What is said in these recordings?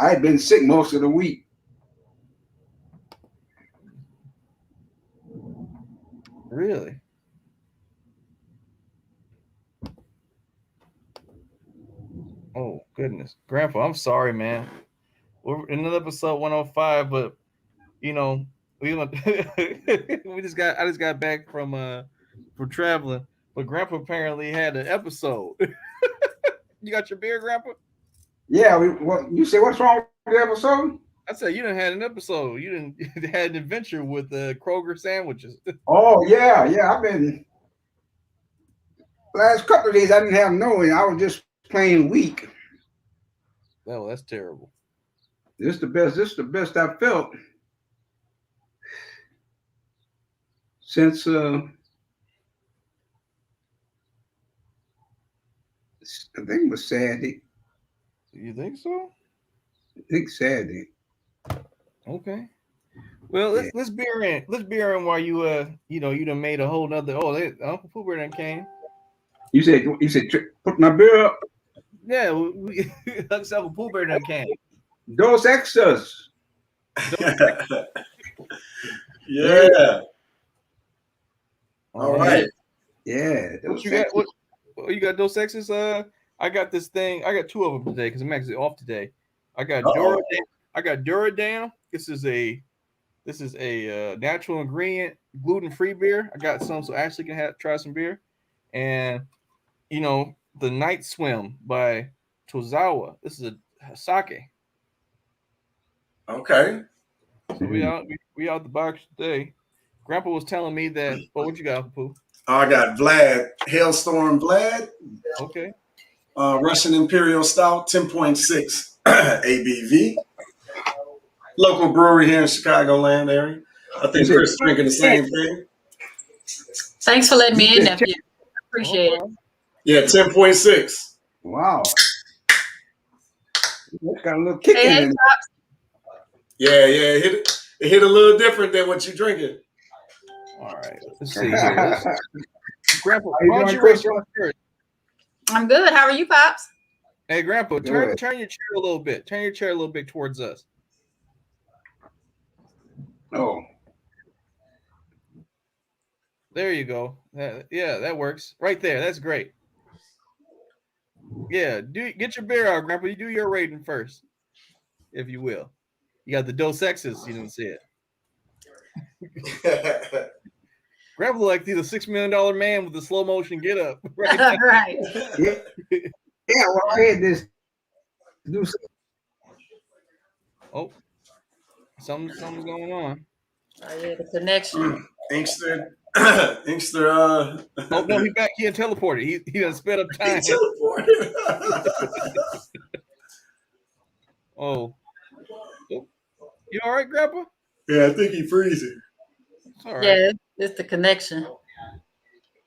I had been sick most of the week. Really? Oh goodness, Grandpa, I'm sorry, man. We're in another episode 105, but you know, we went- we just got I just got back from traveling, but Grandpa apparently had an episode. You got your beer, Grandpa? Yeah, what you say? What's wrong with the episode? I said you didn't had an episode. You didn't had an adventure with Kroger sandwiches. Oh yeah. I've been last couple of days. I didn't have no, and I was just plain weak. Oh, that's terrible. This the best. This the best I felt since I think it was Saturday. You think so? I think Saturday. Okay. Well, Yeah. let's beer in. Let's beer in while you done made a whole nother. Oh, Uncle Pooper done came. You said put my beer up. Yeah, Uncle Pooper done came. Dos extras. Yeah, Yeah. All All right. right. yeah. What Dos you got? extras. What you got? Those sexes? I got this thing. I got two of them today because I'm actually off today. I got Uh-oh. I got Duradam. This is a natural ingredient, gluten free beer. I got some so Ashley can try some beer, and the Night Swim by Tozawa. This is a sake. Okay. So we out the box today. Grandpa was telling me that. Oh, what you got, Uncle Pooh? I got Vlad, Hailstorm Vlad, Okay. Russian Imperial Stout, 10.6 ABV. Local brewery here in Chicagoland area. I You think said Chris is drinking the same thing. Thanks for letting you me in, said nephew. No Appreciate it. problem. Yeah, 10.6. wow. It's got a little kick Hey, in hey, it. Pops. Yeah, it hit a little different than what you're drinking. All right. Let's see here. Grandpa, How you why don't doing, you rate Crystal? yours first? I'm good. How are you, Pops? Hey, Grandpa, Good. turn your chair a little bit. Turn your chair a little bit towards us. Oh, There you go. Yeah, that works. Right there. That's great. Yeah, get your beer out, Grandpa. You do your rating first, if you will. You got the Dos Equis. You didn't see it. Grandpa look like he's a $6 million man with the slow motion get up. Right now. Right. yeah. Yeah. Well, I had this do Oh, something's going on. Oh, yeah, the connection. Inkster, Oh no, he back. He had teleported. He done sped up he time. teleported. Oh, you all right, Grandpa? Yeah, I think he freezing. It's all right. Yeah, it's the connection.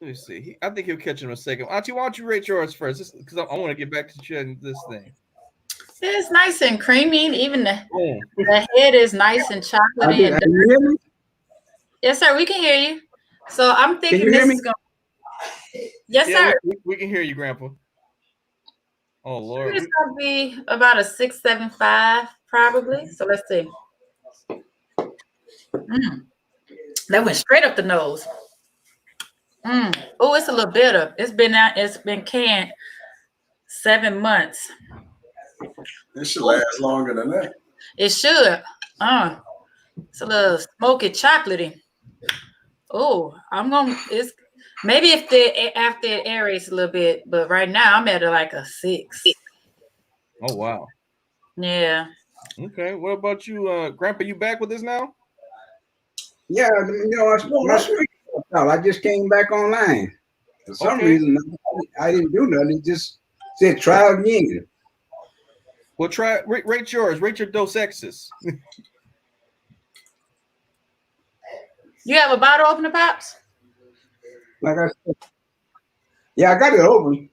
Let me see. I think he'll catch him in a second. Auntie, why don't you rate yours first? Because I want to get back to chatting this thing. Yeah, it's nice and creamy. Even Boom. the head is nice and chocolatey and Can you hear me? yes, sir. We can hear you. So I'm Can thinking you hear this me? is going. Yes, Yeah, sir. we can hear you, Grandpa. Oh Lord. It's gonna be about a 6.75, probably. So let's see. That went straight up the nose. Oh, it's a little bitter. It's been out. It's been canned 7 months. This should last longer than that. It should. It's a little smoky, chocolatey. Oh, I'm gonna. It's maybe if after it aerates a little bit, but right now I'm at like a 6. Oh wow. Yeah. Okay. What about you, Grandpa? You back with us now? Yeah. My screen popped out. I just came back online. For some Okay. reason, I didn't do nothing. It just said try again. Well, rate yours. Rate your Dos Equis. You have a bottle opener, Pops? Like I said, yeah, I got it open.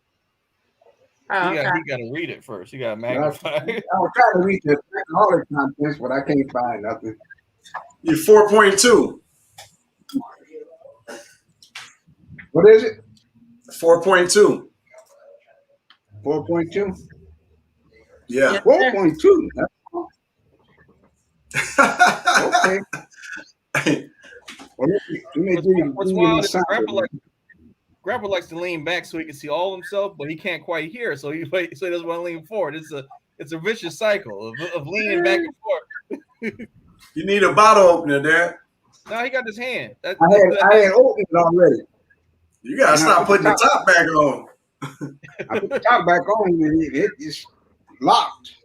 Oh, okay. He got to read it first. You got to I magnify. was trying to read the alcoholic contents, but I can't find nothing. You're 4.2. What is it? 4.2. 4.2. Yeah. 4.2. Okay. Well, let me What's give you my wild is sample. Grandpa likes to lean back so he can see all of himself, but he can't quite hear, so he doesn't want to lean forward. It's a vicious cycle of leaning back and forth. You need a bottle opener there. No, he got his hand. I had opened it already. You gotta And stop putting the top back on. I put the top back on and it is locked.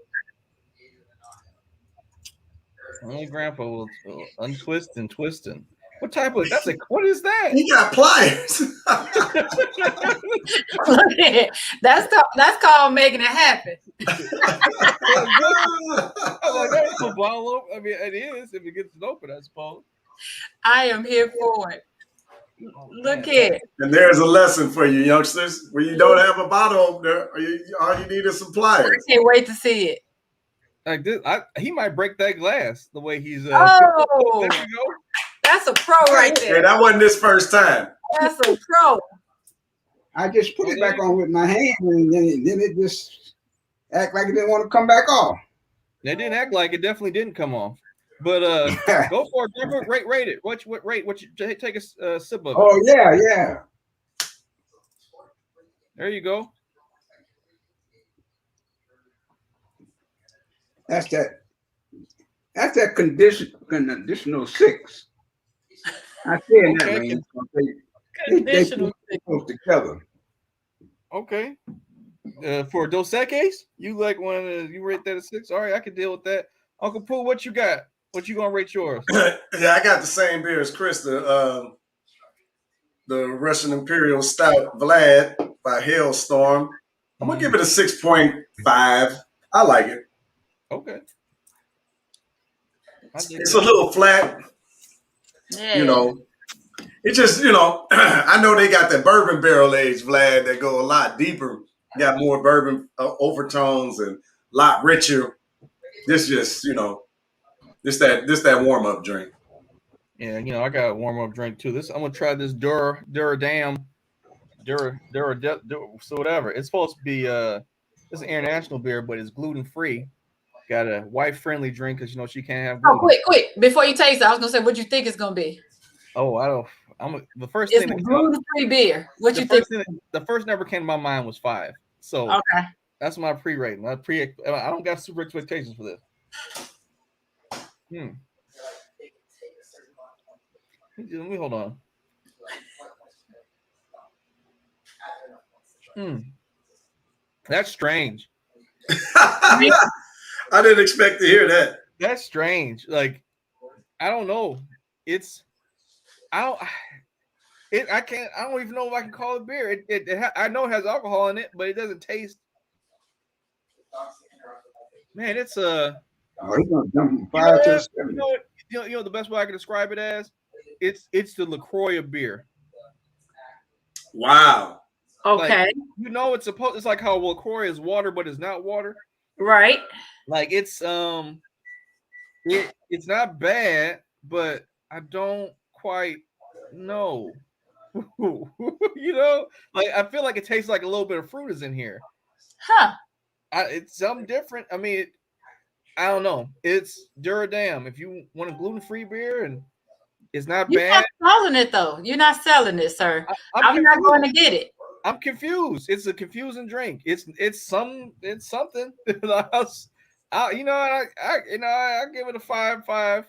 Only Grandpa will untwist and twisting. What type of what is that? He got pliers. That's called making it happen. I'm like, that's a bottle open. I mean, it is if it gets it open, I suppose. I am here for it. Look here. And there's a lesson for you, youngsters. When you don't have a bottle opener, all you need is some pliers. I can't wait to see it. Like this, he might break that glass the way he's. Oh, there you go. That's a pro right there. Hey, that wasn't his first time. That's a pro. I just put it back on with my hand, and then it just act like it didn't want to come back off. It didn't act like it. Definitely didn't come off. But go for it. Rate it. What rate? What you take a sip of it? Oh yeah. There you go. That's that conditional 6. I said that range. Conditional they close together. Okay. For Dos Equis, you like you rate that a 6? All right, I can deal with that. Uncle Pooh, what you got? What you gonna rate yours? Yeah, I got the same beer as Chris, the Russian Imperial Stout Vlad by Hailstorm. I'm gonna give it a 6.5. I like it. Okay. It's a little flat. Yeah. You know, it just, I know they got that bourbon barrel aged Vlad that go a lot deeper, got more bourbon overtones and a lot richer. This just, this that warm up drink. Yeah, I got a warm up drink too. I'm gonna try this Dura so whatever. It's supposed to be it's an international beer, but it's gluten free. Got a wife friendly drink because she can't have gluten. Oh, quick! Before you taste it, I was gonna say, what you think it's gonna be? Oh, I don't. The first it's thing. It's gluten-free beer. What you think? The first never came to my mind was 5. So okay, that's my pre-rating. I don't got super expectations for this. Let me hold on. That's strange. I didn't expect to hear that. That's strange. Like, I don't know. I don't even know if I can call it beer. I know it has alcohol in it, but it doesn't taste. Man, it's he's gonna jump 5 to 7. You know the best way I can describe it as? It's the LaCroix of beer. Wow. Okay. Like, it's like how LaCroix is water, but it's not water. Right. Like it's not bad, but I don't quite know. Like I feel like it tastes like a little bit of fruit is in here. Huh. It's something different. I mean, I don't know. It's Duradam. If you want a gluten-free beer and it's not bad. You're not selling it though. You're not selling it, sir. I'm not going to get it. I'm confused. It's a confusing drink. It's something. I give it a 5.5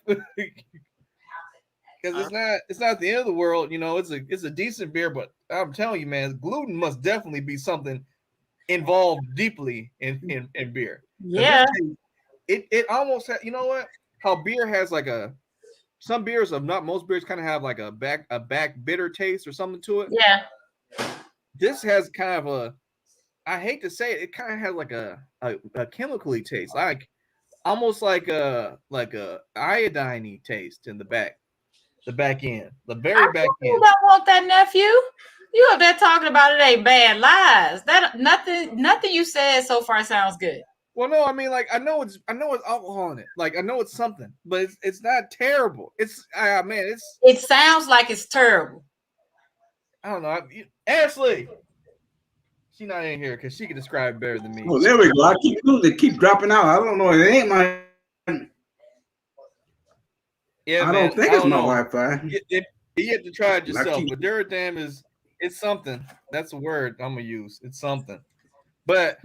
because it's not the end of the world. It's a decent beer, but I'm telling you, man, gluten must definitely be something involved deeply in beer. Yeah. It almost how beer has like some beers not most beers kind of have like a back bitter taste or something to it. Yeah. This has kind of I hate to say it kind of has like a chemically taste, like almost like a iodine-y taste in the back end, the very back end. You don't want that, nephew. You up there talking about it ain't bad lies. That nothing you said so far sounds good. Well, no, I mean, like I know it's alcohol in it. Like I know it's something, but it's not terrible. It's It sounds like it's terrible. I don't know. Ashley, She not in here because she can describe it better than me. Oh, there we go. I keep losing, keep dropping out. I don't know. It ain't my. Yeah, I man. don't think I it's don't my know. Wi-Fi. You have to try it I yourself. keep- But Duradam it's something. That's a word I'm gonna use. It's something. But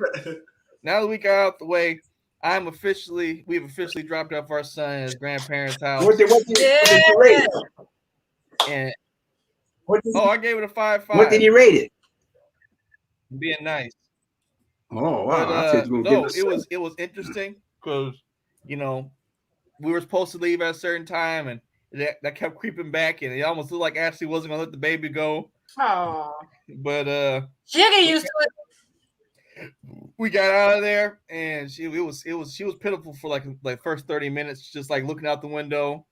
now that we got out the way, we've officially dropped off our son at his grandparents' house. What did you rate it? And What did, I gave it a 5.5. what did you rate it? Being nice. Oh wow! But I said you were gonna no, give it. it was interesting because you know we were supposed to leave at a certain time, and that kept creeping back, and it almost looked like Ashley wasn't gonna let the baby go. Oh, But she'll get used to it. we got out of there, and she was pitiful for like first 30 minutes, just like looking out the window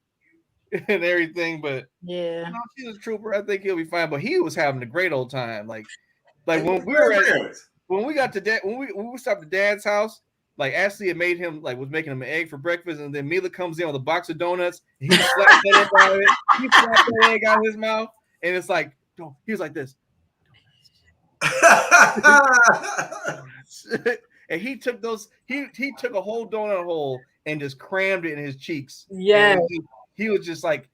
and everything. But Yeah. she's a trooper. I think he'll be fine. But he was having a great old time. Like And when your we were grandparents. when we got to when we stopped at Dad's house, like Ashley had made him was making him an egg for breakfast, and then Mila comes in with a box of donuts, and he slapped that egg out of it. He slapped that egg out of his mouth, and it's like, he was like this. And he took he took a whole donut hole and just crammed it in his cheeks. Yeah. He was just like,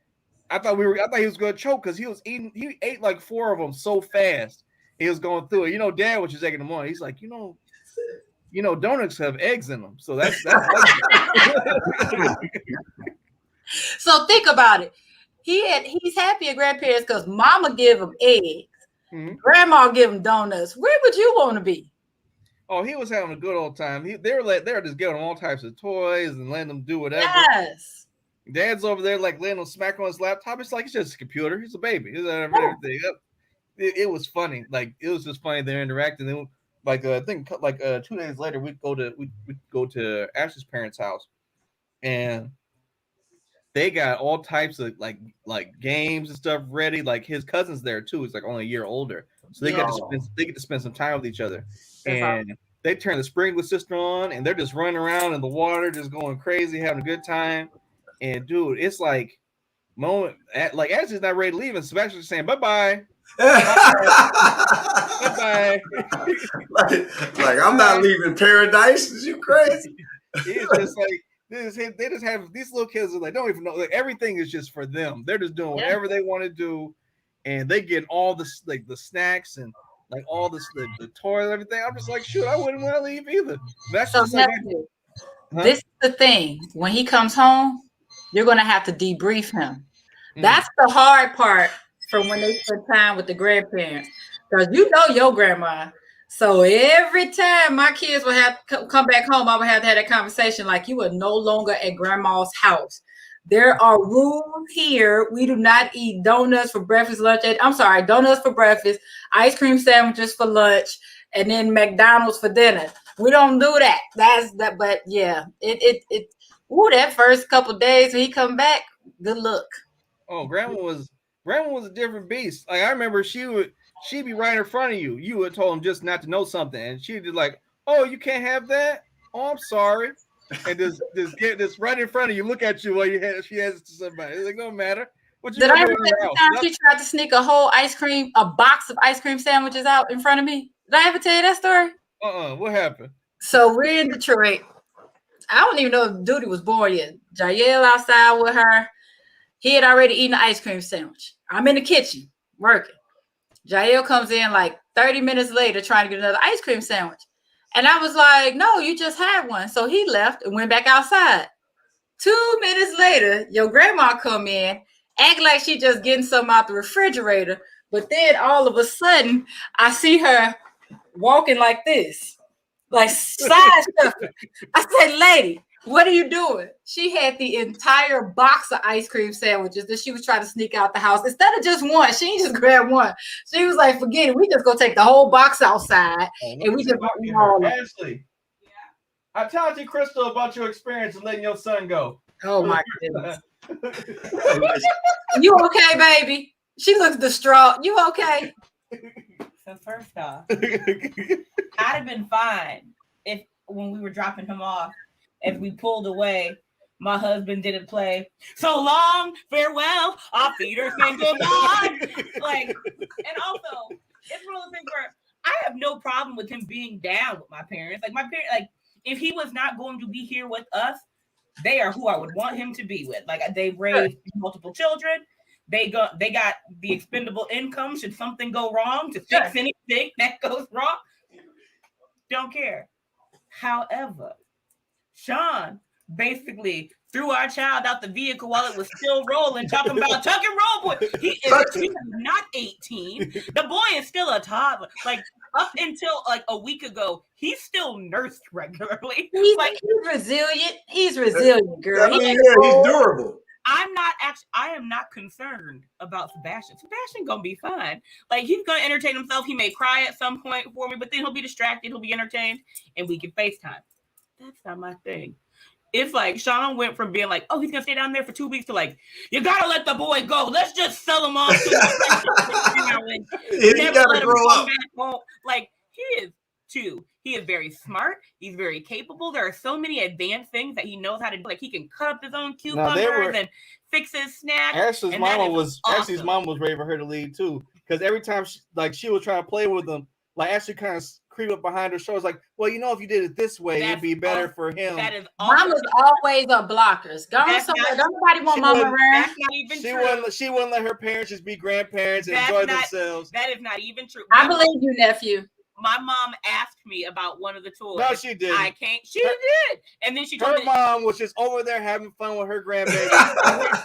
I thought he was gonna choke because he ate like 4 of them so fast. He was going through it. Dad was just egg in the morning. He's like, donuts have eggs in them. So that's So think about it. He's happy at grandparents because mama give him eggs. Mm-hmm. Grandma give him donuts. Where would you want to be? Oh, he was having a good old time. They were just giving him all types of toys and letting them do whatever. Yes. Dad's over there like letting him smack on his laptop. It's like it's just a computer. He's a baby. He's everything. It was funny. Like it was just funny. They're interacting. Then, like I think 2 days later, we'd go to Ash's parents' house, and they got all types of like games and stuff ready. Like his cousin's there too. He's like only a year older, so they get to spend some time with each other. And they turn the sprinkler system on, and they're just running around in the water, just going crazy, having a good time. And dude, it's like like Ashley's not ready to leave, and Sebastian's saying bye-bye. Bye-bye. like I'm not leaving paradise. Is you crazy? It's just like they just have these little kids are like don't even know. Like everything is just for them. They're just doing whatever they want to do, and they get all this like the snacks and like all this the toys and everything. I'm just like, shoot, I wouldn't want to leave either. That's so just like this is the thing. When he comes home, you're gonna have to debrief him. That's the hard part from when they spend time with the grandparents. Because your grandma. So every time my kids would have to come back home, I would have to have that conversation like you are no longer at grandma's house. There are rules here. We do not eat donuts for breakfast, lunch. Donuts for breakfast, ice cream sandwiches for lunch, and then McDonald's for dinner. We don't do that. But yeah, that first couple of days when he come back, good luck. Oh, grandma was a different beast. Like I remember she'd be right in front of you. You would told him just not to know something, and she'd be like, "Oh, you can't have that. Oh, I'm sorry." And just get this right in front of you, look at you while she has it to somebody. It's like, no matter. What you Did I ever do tell you the time she tried to sneak a box of ice cream sandwiches out in front of me? Did I ever tell you that story? What happened? So we're in Detroit. I don't even know if Duty was born yet. Jael outside with her. He had already eaten an ice cream sandwich. I'm in the kitchen working. Jael comes in like 30 minutes later trying to get another ice cream sandwich. And I was like, no, you just had one. So he left and went back outside. 2 minutes later, your grandma come in, act like she just getting something out the refrigerator. But then all of a sudden, I see her walking like this, like side stuffing. I said, lady, what are you doing? She had the entire box of ice cream sandwiches that she was trying to sneak out the house. Instead of just one, she didn't just grab one. She was like, forget it. We just go take the whole box outside and we just eat all of it. Ashley, I talked to Crystal about your experience of letting your son go. Oh my goodness. You okay, baby? She looks distraught. You okay? So first off, I'd have been fine if when we were dropping him off, if we pulled away, my husband didn't play "So Long, Farewell, Our Feet Are Saying Goodbye." And also, it's one of the things where I have no problem with him being down with my parents. Like my parents, like if he was not going to be here with us, they are who I would want him to be with. Like they raised multiple children. They got the expendable income should something go wrong to fix anything that goes wrong. Don't care. However, Sean basically threw our child out the vehicle while it was still rolling, talking about tuck and roll, boy. He is not 18. The boy is still a toddler. Like up until like a week ago, he's still nursed regularly. He's resilient. He's resilient, girl. I mean, he's durable. I am not concerned about Sebastian. Sebastian gonna be fine. Like he's gonna entertain himself. He may cry at some point for me, but then he'll be distracted, he'll be entertained, and we can FaceTime. That's not my thing. If like Sean went from being like, oh, he's gonna stay down there for 2 weeks to like, you gotta let the boy go. Let's just sell him off to he gotta grow up. Like he is 2. He is very smart. He's very capable. There are so many advanced things that he knows how to do. Like he can cut up his own cucumbers and fix his snacks. Ashley's mom was ready for her to leave too, because every time she was trying to play with him, like Ashley kind of creep up behind her shoulders, like, well, you know, if you did it this way, it'd be better for him. That is Mama's always a blockers. Go somewhere. Nobody want mama around. That's not even true. She wouldn't let her parents just be grandparents and enjoy themselves. That is not even true. I believe you, nephew. My mom asked me about one of the toys. No, she didn't. I can't. She did. And then she told me. Her mom was just over there having fun with her grandbaby.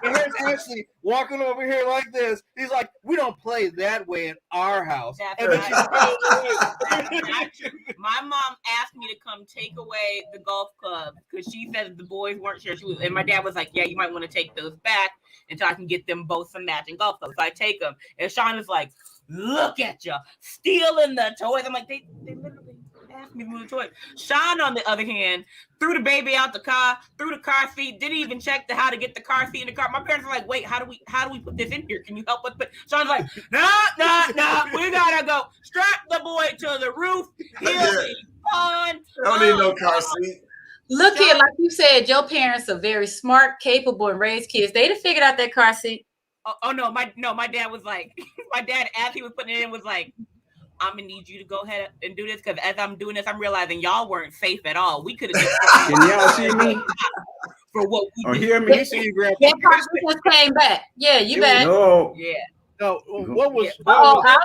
And here's Ashley walking over here like this. He's like, we don't play that way in our house. That's not true. My mom asked me to come take away the golf club because she said the boys weren't sure. And my dad was like, yeah, you might want to take those back until I can get them both some matching golf clubs. So I take them. And Sean is like, look at you stealing the toys. I'm like, they literally asked me to move the toys. Sean, on the other hand, threw the baby out the car, threw the car seat, didn't even check how to get the car seat in the car. My parents were like, wait, how do we put this in here? Can you help us? But Sean's like, no, we gotta go. Strap the boy to the roof. He'll be fun. Don't need no car seat. Look here, like you said, your parents are very smart, capable, and raised kids. They'd have figured out that car seat. Oh no, my dad was like, my dad as he was putting it in was like, I'm gonna need you to go ahead and do this because as I'm doing this, I'm realizing y'all weren't safe at all. We could have just can y'all see me? For what we or hear me? See you, Grandpa. That car seat just came back. Yeah, you back. No. Yeah. No, what was? I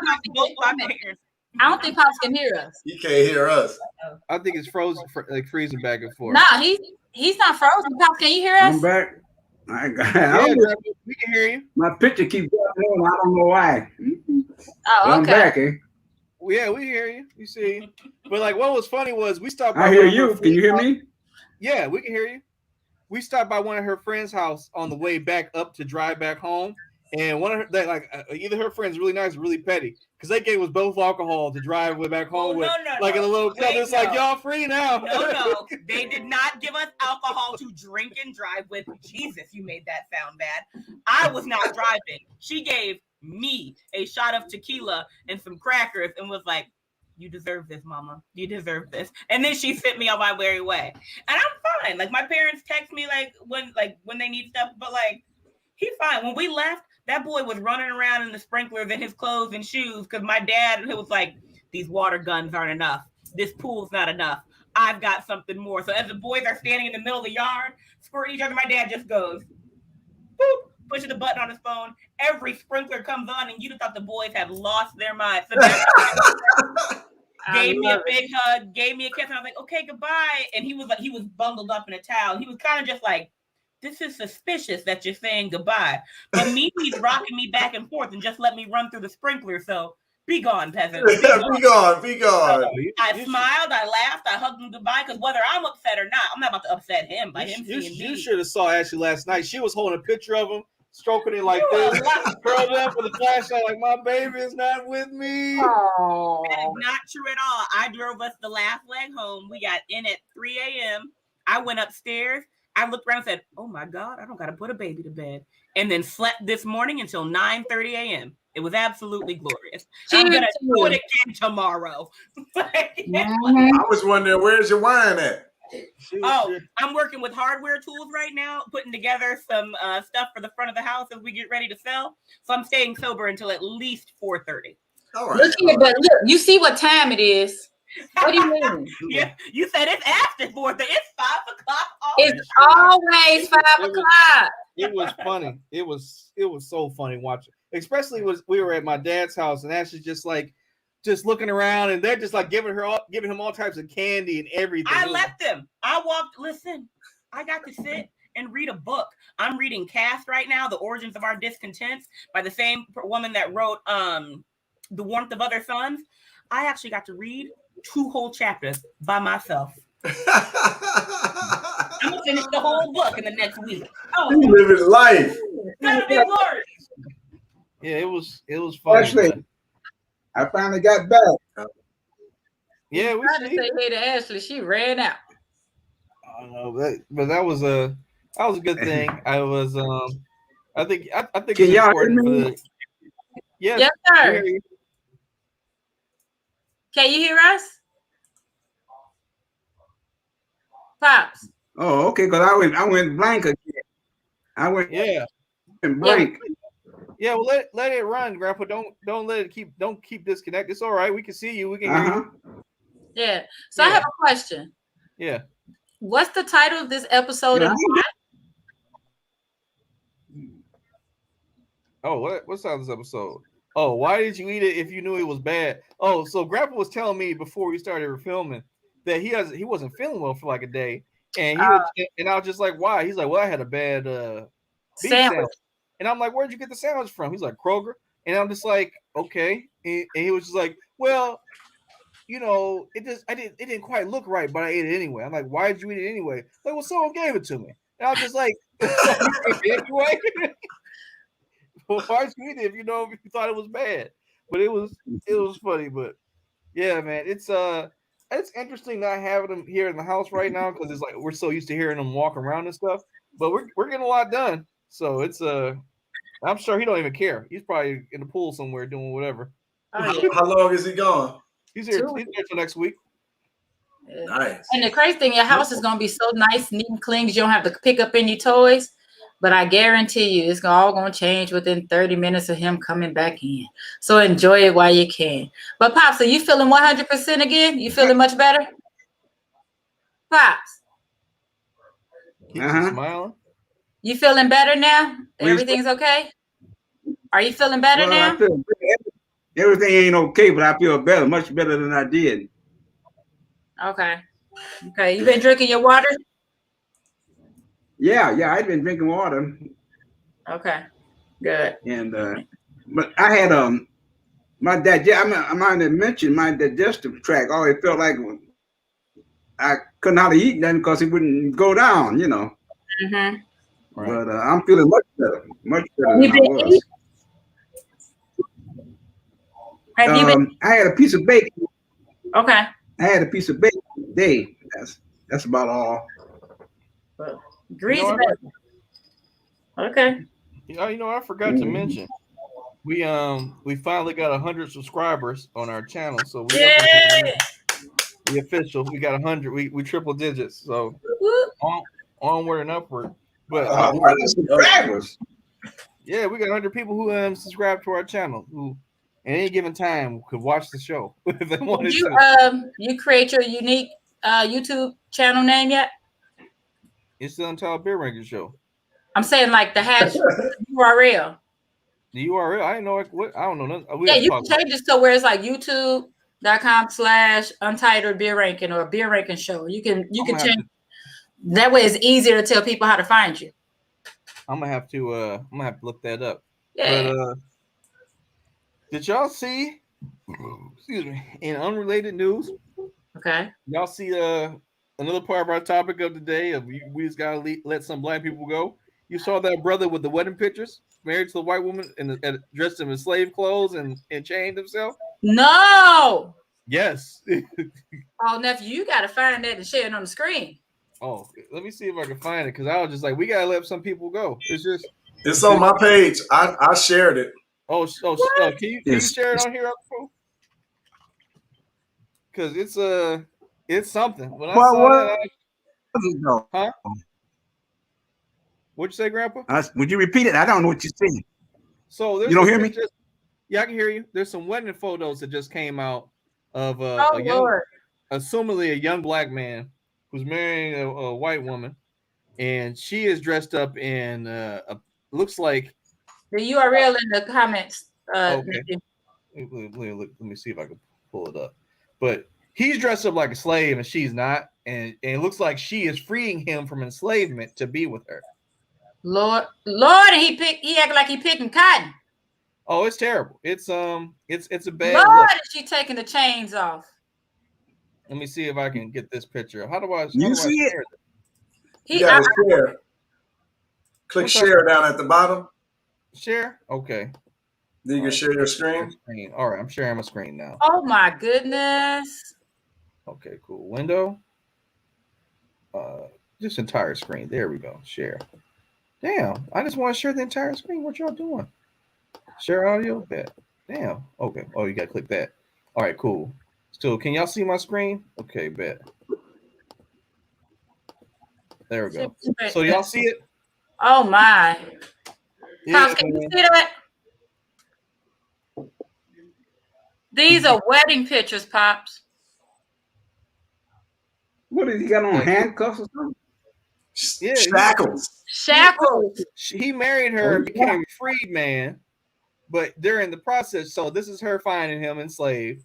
don't think Pops can hear us. He can't hear us. I think it's frozen, like freezing back and forth. Nah, he's not frozen. Pops, can you hear us? I'm back. We can hear you. My picture keeps going on. I don't know why. Oh, okay. I'm back, eh? Yeah, we hear you. You see, but like what was funny was we stopped. I hear you. Can you hear me? Yeah, we can hear you. We stopped by one of her friends' house on the way back up to drive back home, and one of her either her friends really nice, or really petty, because they gave us both alcohol to drive way back home with, in a little cup. It's like y'all free now. No, they did not give us alcohol to drink and drive with. Jesus, you made that sound bad. I was not driving. She gave me a shot of tequila and some crackers and was like, you deserve this, mama. You deserve this. And then she sent me on my merry way. And I'm fine. Like my parents text me when they need stuff, but like he's fine. When we left, that boy was running around in the sprinklers in his clothes and shoes because my dad was like, these water guns aren't enough. This pool's not enough. I've got something more. So as the boys are standing in the middle of the yard, squirting each other, my dad just goes, boop, pushes the button on his phone. Every sprinkler comes on, and you thought the boys have lost their minds. So gave me a big hug, gave me a kiss, and I was like, okay, goodbye. And he was bundled up in a towel. He was kind of just like, this is suspicious that you're saying goodbye. But he's rocking me back and forth and just let me run through the sprinkler. So be gone, peasant. Be gone. I smiled, I laughed, I hugged him goodbye because whether I'm upset or not, I'm not about to upset him by him seeing me. You should have saw Ashley last night. She was holding a picture of him, stroking it like this, curled up with a flashlight like, my baby is not with me. Oh. That is not true at all. I drove us the last leg home. We got in at 3 a.m. I went upstairs. I looked around and said, oh my God, I don't got to put a baby to bed. And then slept this morning until 9:30 a.m. It was absolutely glorious. I'm going to do it again tomorrow. I was wondering, where's your wine at? I'm working with hardware tools right now, putting together some stuff for the front of the house as we get ready to sell. So I'm staying sober until at least 4:30. All right. Look here, but look, you see what time it is. What do you mean? Yeah, you said it's after 4:30. It's 5:00. It's always 5:00. It was funny. It was so funny watching. Especially we were at my dad's house and Ashley's just looking around and they're just like giving him all types of candy and everything. I left him. I walked. Listen, I got to sit and read a book. I'm reading Caste right now, The Origins of Our Discontents, by the same woman that wrote The Warmth of Other Suns. I actually got to read 2 whole chapters by myself. I'm gonna finish the whole book in the next week. Oh, You live his life. it's gonna be glorious. Yeah, it was funny. Ashley, But I finally got back. yeah, we I just see. say hey to Ashley. She ran out. I don't know, but that was a good thing. I was I think Can it's y'all hear important for me? the yes, Yes, we sir. hear you. Can you hear us? Pops. Oh, okay, because I went blank again. I went Yeah. blank. Yeah, well let it run, Grandpa. Don't let it keep disconnect. It's all right. We can see you. We can hear you. Yeah. So I have a question. Yeah. What's the title of this episode? Yeah. Oh, what's on this episode? Oh, why did you eat it if you knew it was bad? Oh, so Grandpa was telling me before we started filming that he wasn't feeling well for like a day, and I was just like, why? He's like, well, I had a bad beef sandwich, and I'm like, where'd you get the sandwich from? He's like, Kroger, and I'm just like, okay, and he was just like, well, it didn't quite look right, but I ate it anyway. I'm like, why did you eat it anyway? Like, well, someone gave it to me, and I was just like, so you ate it anyway. Well, why did you eat it if you thought it was bad? But it was funny. But yeah, man, it's interesting not having him here in the house right now because it's like we're so used to hearing him walk around and stuff. But we're getting a lot done, so it's I'm sure he don't even care. He's probably in the pool somewhere doing whatever. How long is he gone? He's here till next week. Yeah. Nice. And the crazy thing, your house is gonna be so nice, neat, and clean. You don't have to pick up any toys. But I guarantee you, it's all gonna change within 30 minutes of him coming back in. So enjoy it while you can. But Pops, are you feeling 100% again? You feeling much better, Pops? Keeps you smiling. You feeling better now? Everything's okay? Are you feeling better now? I feel everything ain't okay, but I feel better, much better than I did. Okay. You been drinking your water? Yeah, I've been drinking water. Okay, good. And but I had my I might have mentioned my digestive tract. Oh, it felt like I couldn't hardly eat nothing because it wouldn't go down, Mm-hmm. Right. But I'm feeling much better than I was. Have you been? I had a piece of bacon. Okay. I had a piece of bacon today. That's about all. Grease. Okay. I forgot to mention we finally got 100 subscribers on our channel, so the official. We got 100. We triple digits, so onward and upward. But subscribers. Yeah, we got 100 people who subscribe to our channel who at any given time could watch the show if they wanted to. You create your unique YouTube channel name yet? It's the Untitled Beer Ranking Show. I'm saying like the hash URL. The URL, I didn't know what. I don't know. Yeah, you can change it so where it's like youtube.com/Untitled Beer Ranking or Beer Ranking Show. You can change. That way, it's easier to tell people how to find you. I'm gonna have to look that up. Yeah. But did y'all see? Excuse me. In unrelated news, okay. Y'all see another part of our topic of the day of we just gotta let some black people go. You saw that brother with the wedding pictures, married to the white woman and dressed him in slave clothes and chained himself. No. Yes. Oh, nephew, you gotta find that and share it on the screen. Oh, let me see if I can find it because I was just like, we gotta let some people go. It's on my page. I shared it. Can you share it on here, because it's something. When I saw that, huh? What'd you say, Grandpa? Would you repeat it? I don't know what you're saying. So you don't hear me? Yeah, I can hear you. There's some wedding photos that just came out of Oh a young, Lord. assumably a young black man who's marrying a white woman, and she is dressed up in looks like The URL in the comments. okay. Let me see if I can pull it up. But he's dressed up like a slave and she's not, and it looks like she is freeing him from enslavement to be with her. Lord, and he acted like he picking cotton. Oh, it's terrible. It's a bad Lord, look. is she taking the chains off? Let me see if I can get this picture. How do I You see it? share You got to share. Click What's share down at the bottom. Share? Okay. Then you can share your screen. All right, I'm sharing my screen now. Oh my goodness. Okay, cool. Window. Just entire screen. There we go. Share. Damn, I just want to share the entire screen. What y'all doing? Share audio? Bet. Damn. Okay. Oh, you gotta click that. All right, cool. So can y'all see my screen? Okay, bet. There we go. So y'all see it? Oh my. Yeah, Pops, can you see that? These are wedding pictures, Pops. What did he got on, handcuffs or something? Yeah, shackles. Shackles. He married her and became a freed man, but during the process, so this is her finding him enslaved.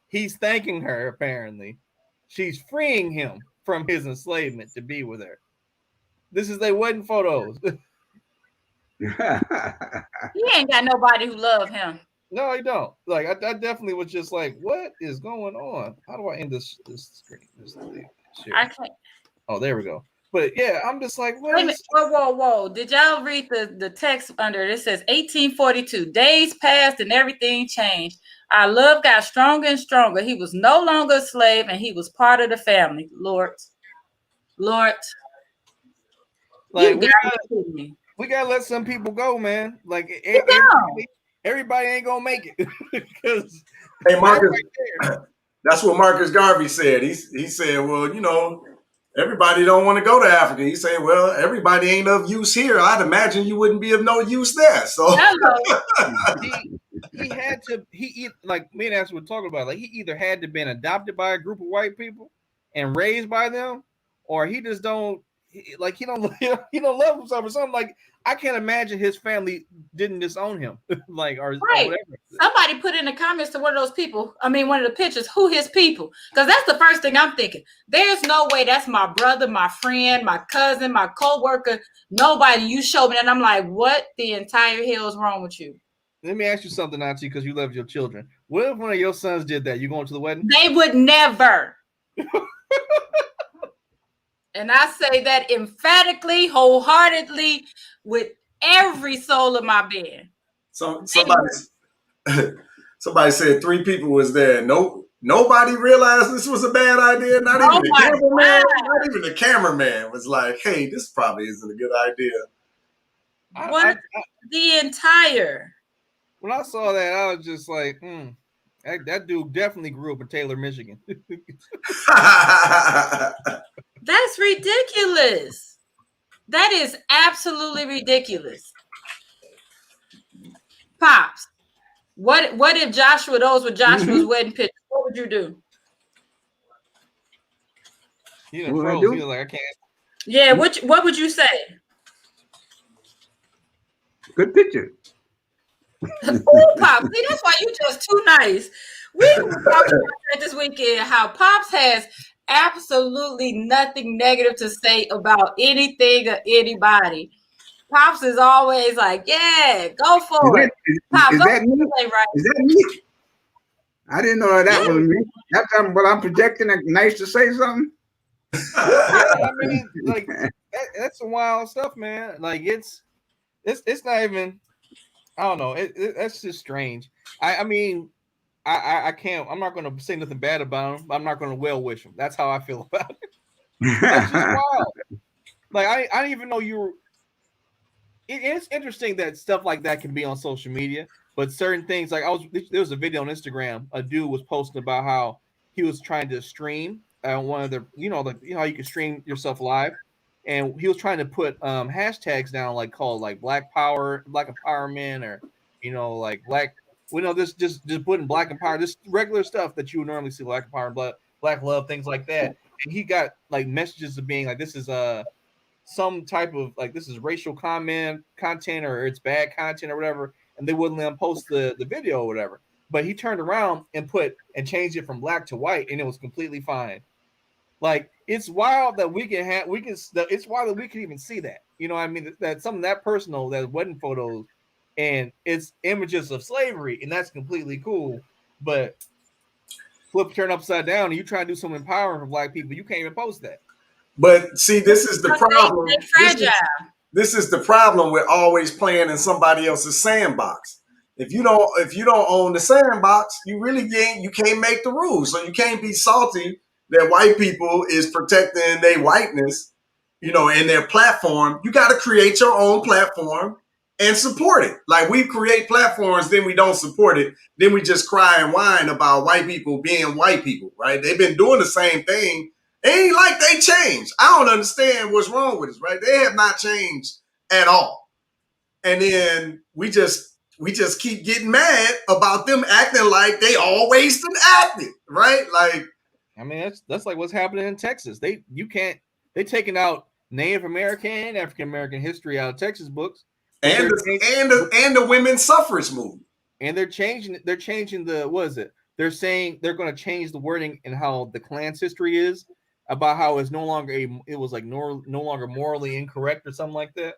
He's thanking her, apparently. She's freeing him from his enslavement to be with her. This is their wedding photos. He ain't got nobody who love him. No, he don't. Like I definitely was just like, what is going on? How do I end this screen? I can't. Oh, there we go. But yeah, I'm just like, what? Wait a minute. Whoa. Did y'all read the text under it? It says 1842. Days passed and everything changed. Our love got stronger and stronger. He was no longer a slave and he was part of the family. Lord. Like You gotta be kidding me. we gotta let some people go, man. Like everybody ain't gonna make it. Because hey, Marcus, that's what Marcus Garvey said. He said, well, you know, everybody don't want to go to Africa. He said, well, everybody ain't of use here. I'd imagine you wouldn't be of no use there. So he had to. He like me and Ash were talking about. Like he either had to been adopted by a group of white people and raised by them, or he just don't. He don't love himself or something. Like I can't imagine his family didn't disown him, like or whatever. Somebody put in the comments to one of those people. I mean, one of the pictures. Who his people? Because that's the first thing I'm thinking. There's no way that's my brother, my friend, my cousin, my co-worker. Nobody. You show me, and I'm like, what the entire hell is wrong with you? Let me ask you something, Auntie, because you love your children. What if one of your sons did that? You going to the wedding? They would never. And I say that emphatically, wholeheartedly, with every soul of my being. Somebody said 3 people was there. Nobody realized this was a bad idea. Not even the cameraman. Not even the cameraman was like, "Hey, this probably isn't a good idea." The entire. When I saw that, I was just like, that dude definitely grew up in Taylor, Michigan. That's ridiculous. That is absolutely ridiculous. Pops, what if those were Joshua's wedding pictures? What would you do? He done froze. He was like, I can't. Yeah, what would you say? Good picture. Oh, Pops, see, that's why you just too nice. We were talking about this weekend how Pops has absolutely nothing negative to say about anything or anybody. Pops is always like, yeah, go for it. Pops, is that me? Is that me? I didn't know that was me. That's what I'm projecting. Nice to say something. I mean, like that's some wild stuff, man. Like it's not even. I don't know. That's just strange. I mean, I can't. I'm not going to say nothing bad about him. I'm not going to well wish him. That's how I feel about it. That's just wild. Like I didn't even know you were. It's interesting that stuff like that can be on social media, but certain things like there was a video on Instagram. A dude was posting about how he was trying to stream one of the how you can stream yourself live, and he was trying to put hashtags down called Black Power, Black Empowerment, or like Black We know this just putting black empowerment, this regular stuff that you would normally see, black empowerment, black love, things like that. And he got like messages of being like, this is some type of like, this is racial content or it's bad content or whatever, and they wouldn't let him post the video or whatever. But he turned around and changed it from black to white, and it was completely fine. Like, it's wild that it's wild that we can even see that. You know what I mean? That something that personal, that wedding photos, and it's images of slavery, and that's completely cool. But turn upside down, and you try to do some empowering for black people, you can't even post that. But see, this is the problem. They fragile. This is the problem with always playing in somebody else's sandbox. If you don't own the sandbox, you can't make the rules. So you can't be salty that white people is protecting their whiteness, in their platform. You got to create your own platform and support it. Like, we create platforms, then we don't support it. Then we just cry and whine about white people being white people, right? They've been doing the same thing. It ain't like they changed. I don't understand what's wrong with us, right? They have not changed at all. And then we just keep getting mad about them acting like they always been acting, right? Like, I mean, that's like what's happening in Texas. They taking out Native American and African American history out of Texas books, and the women's suffrage movement. And they're changing the, what is it? They're saying they're going to change the wording in how the Klan's history is, about how it's no longer no longer morally incorrect or something like that.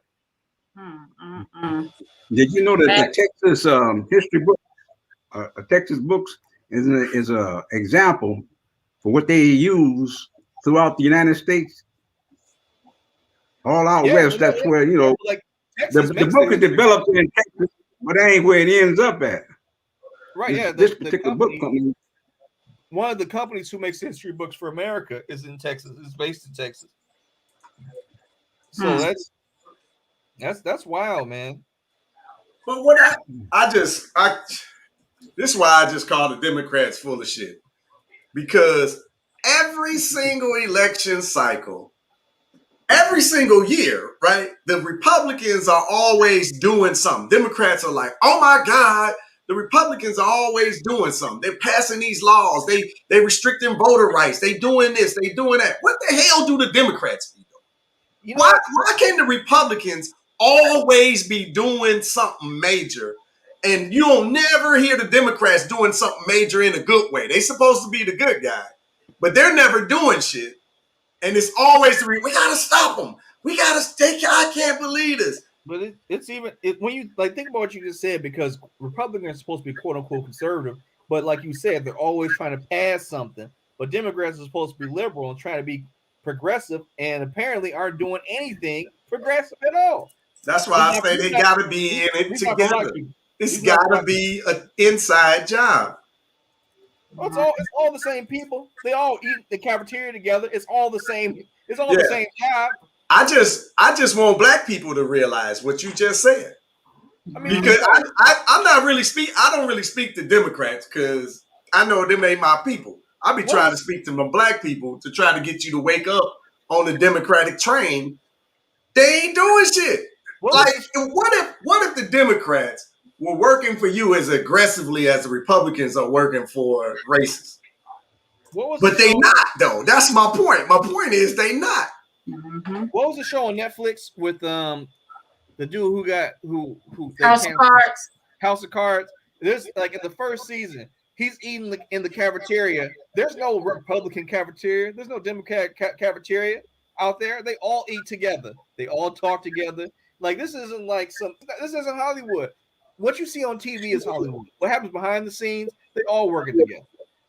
Did you know that the Texas history book, Texas books, is a example for what they use throughout the United States? All out west, that's where like the book is developed in Texas, but that ain't where it ends up at. Right? Yeah, this particular book company. One of the companies who makes history books for America is in Texas. Is based in Texas. So that's wild, man. But what this is why I just call the Democrats full of shit. Because every single election cycle, every single year, right, the Republicans are always doing something. Democrats are like, oh my God, the Republicans are always doing something. They're passing these laws. They restricting voter rights. They doing this. They doing that. What the hell do the Democrats do? Why can the Republicans always be doing something major, and you don't never hear the Democrats doing something major in a good way? They supposed to be the good guy, but they're never doing shit. And it's always we gotta stop them. We gotta I can't believe this. But it's even when you like think about what you just said, because Republicans are supposed to be quote unquote conservative, but like you said, they're always trying to pass something. But Democrats are supposed to be liberal and trying to be progressive, and apparently aren't doing anything progressive at all. That's why I say they gotta be in it together. It's gotta be an inside job. Well, it's all the same people. They all eat the cafeteria together. It's all the same. It's all the same job. I just want black people to realize what you just said. I mean, because I'm not really I don't really speak to Democrats because I know them ain't my people. I be trying to speak to my black people to try to get you to wake up on the Democratic train. They ain't doing shit. What if the Democrats were working for you as aggressively as the Republicans are working for racists? But they not, though. That's my point. My point is they not. What was the show on Netflix with the dude who House of Cards? House of Cards. There's like in the first season, he's eating in the cafeteria. There's no Republican cafeteria. There's no Democrat cafeteria out there. They all eat together. They all talk together. Like this isn't Hollywood. What you see on TV is Hollywood. What happens behind the scenes, they all working together.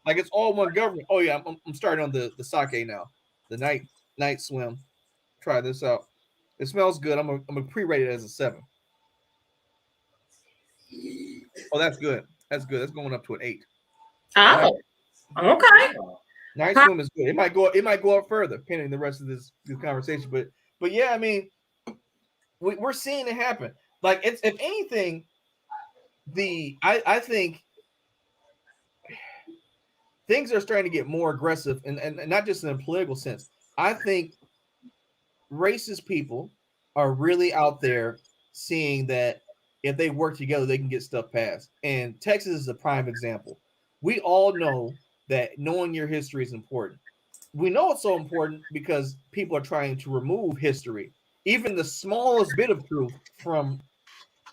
Like it's all one government. Oh yeah, I'm starting on the sake now. The night swim. Try this out. It smells good. I'm gonna pre-rate it as a 7. Oh, that's good. That's good. That's going up to an 8. Oh, okay. Night swim is good. It might go up further, pending the rest of this conversation. But yeah, I mean, we're seeing it happen. Like it's if anything, I think things are starting to get more aggressive, and not just in a political sense. I think racist people are really out there seeing that if they work together, they can get stuff passed. And Texas is a prime example. We all know that knowing your history is important. We know it's so important because people are trying to remove history, even the smallest bit of truth from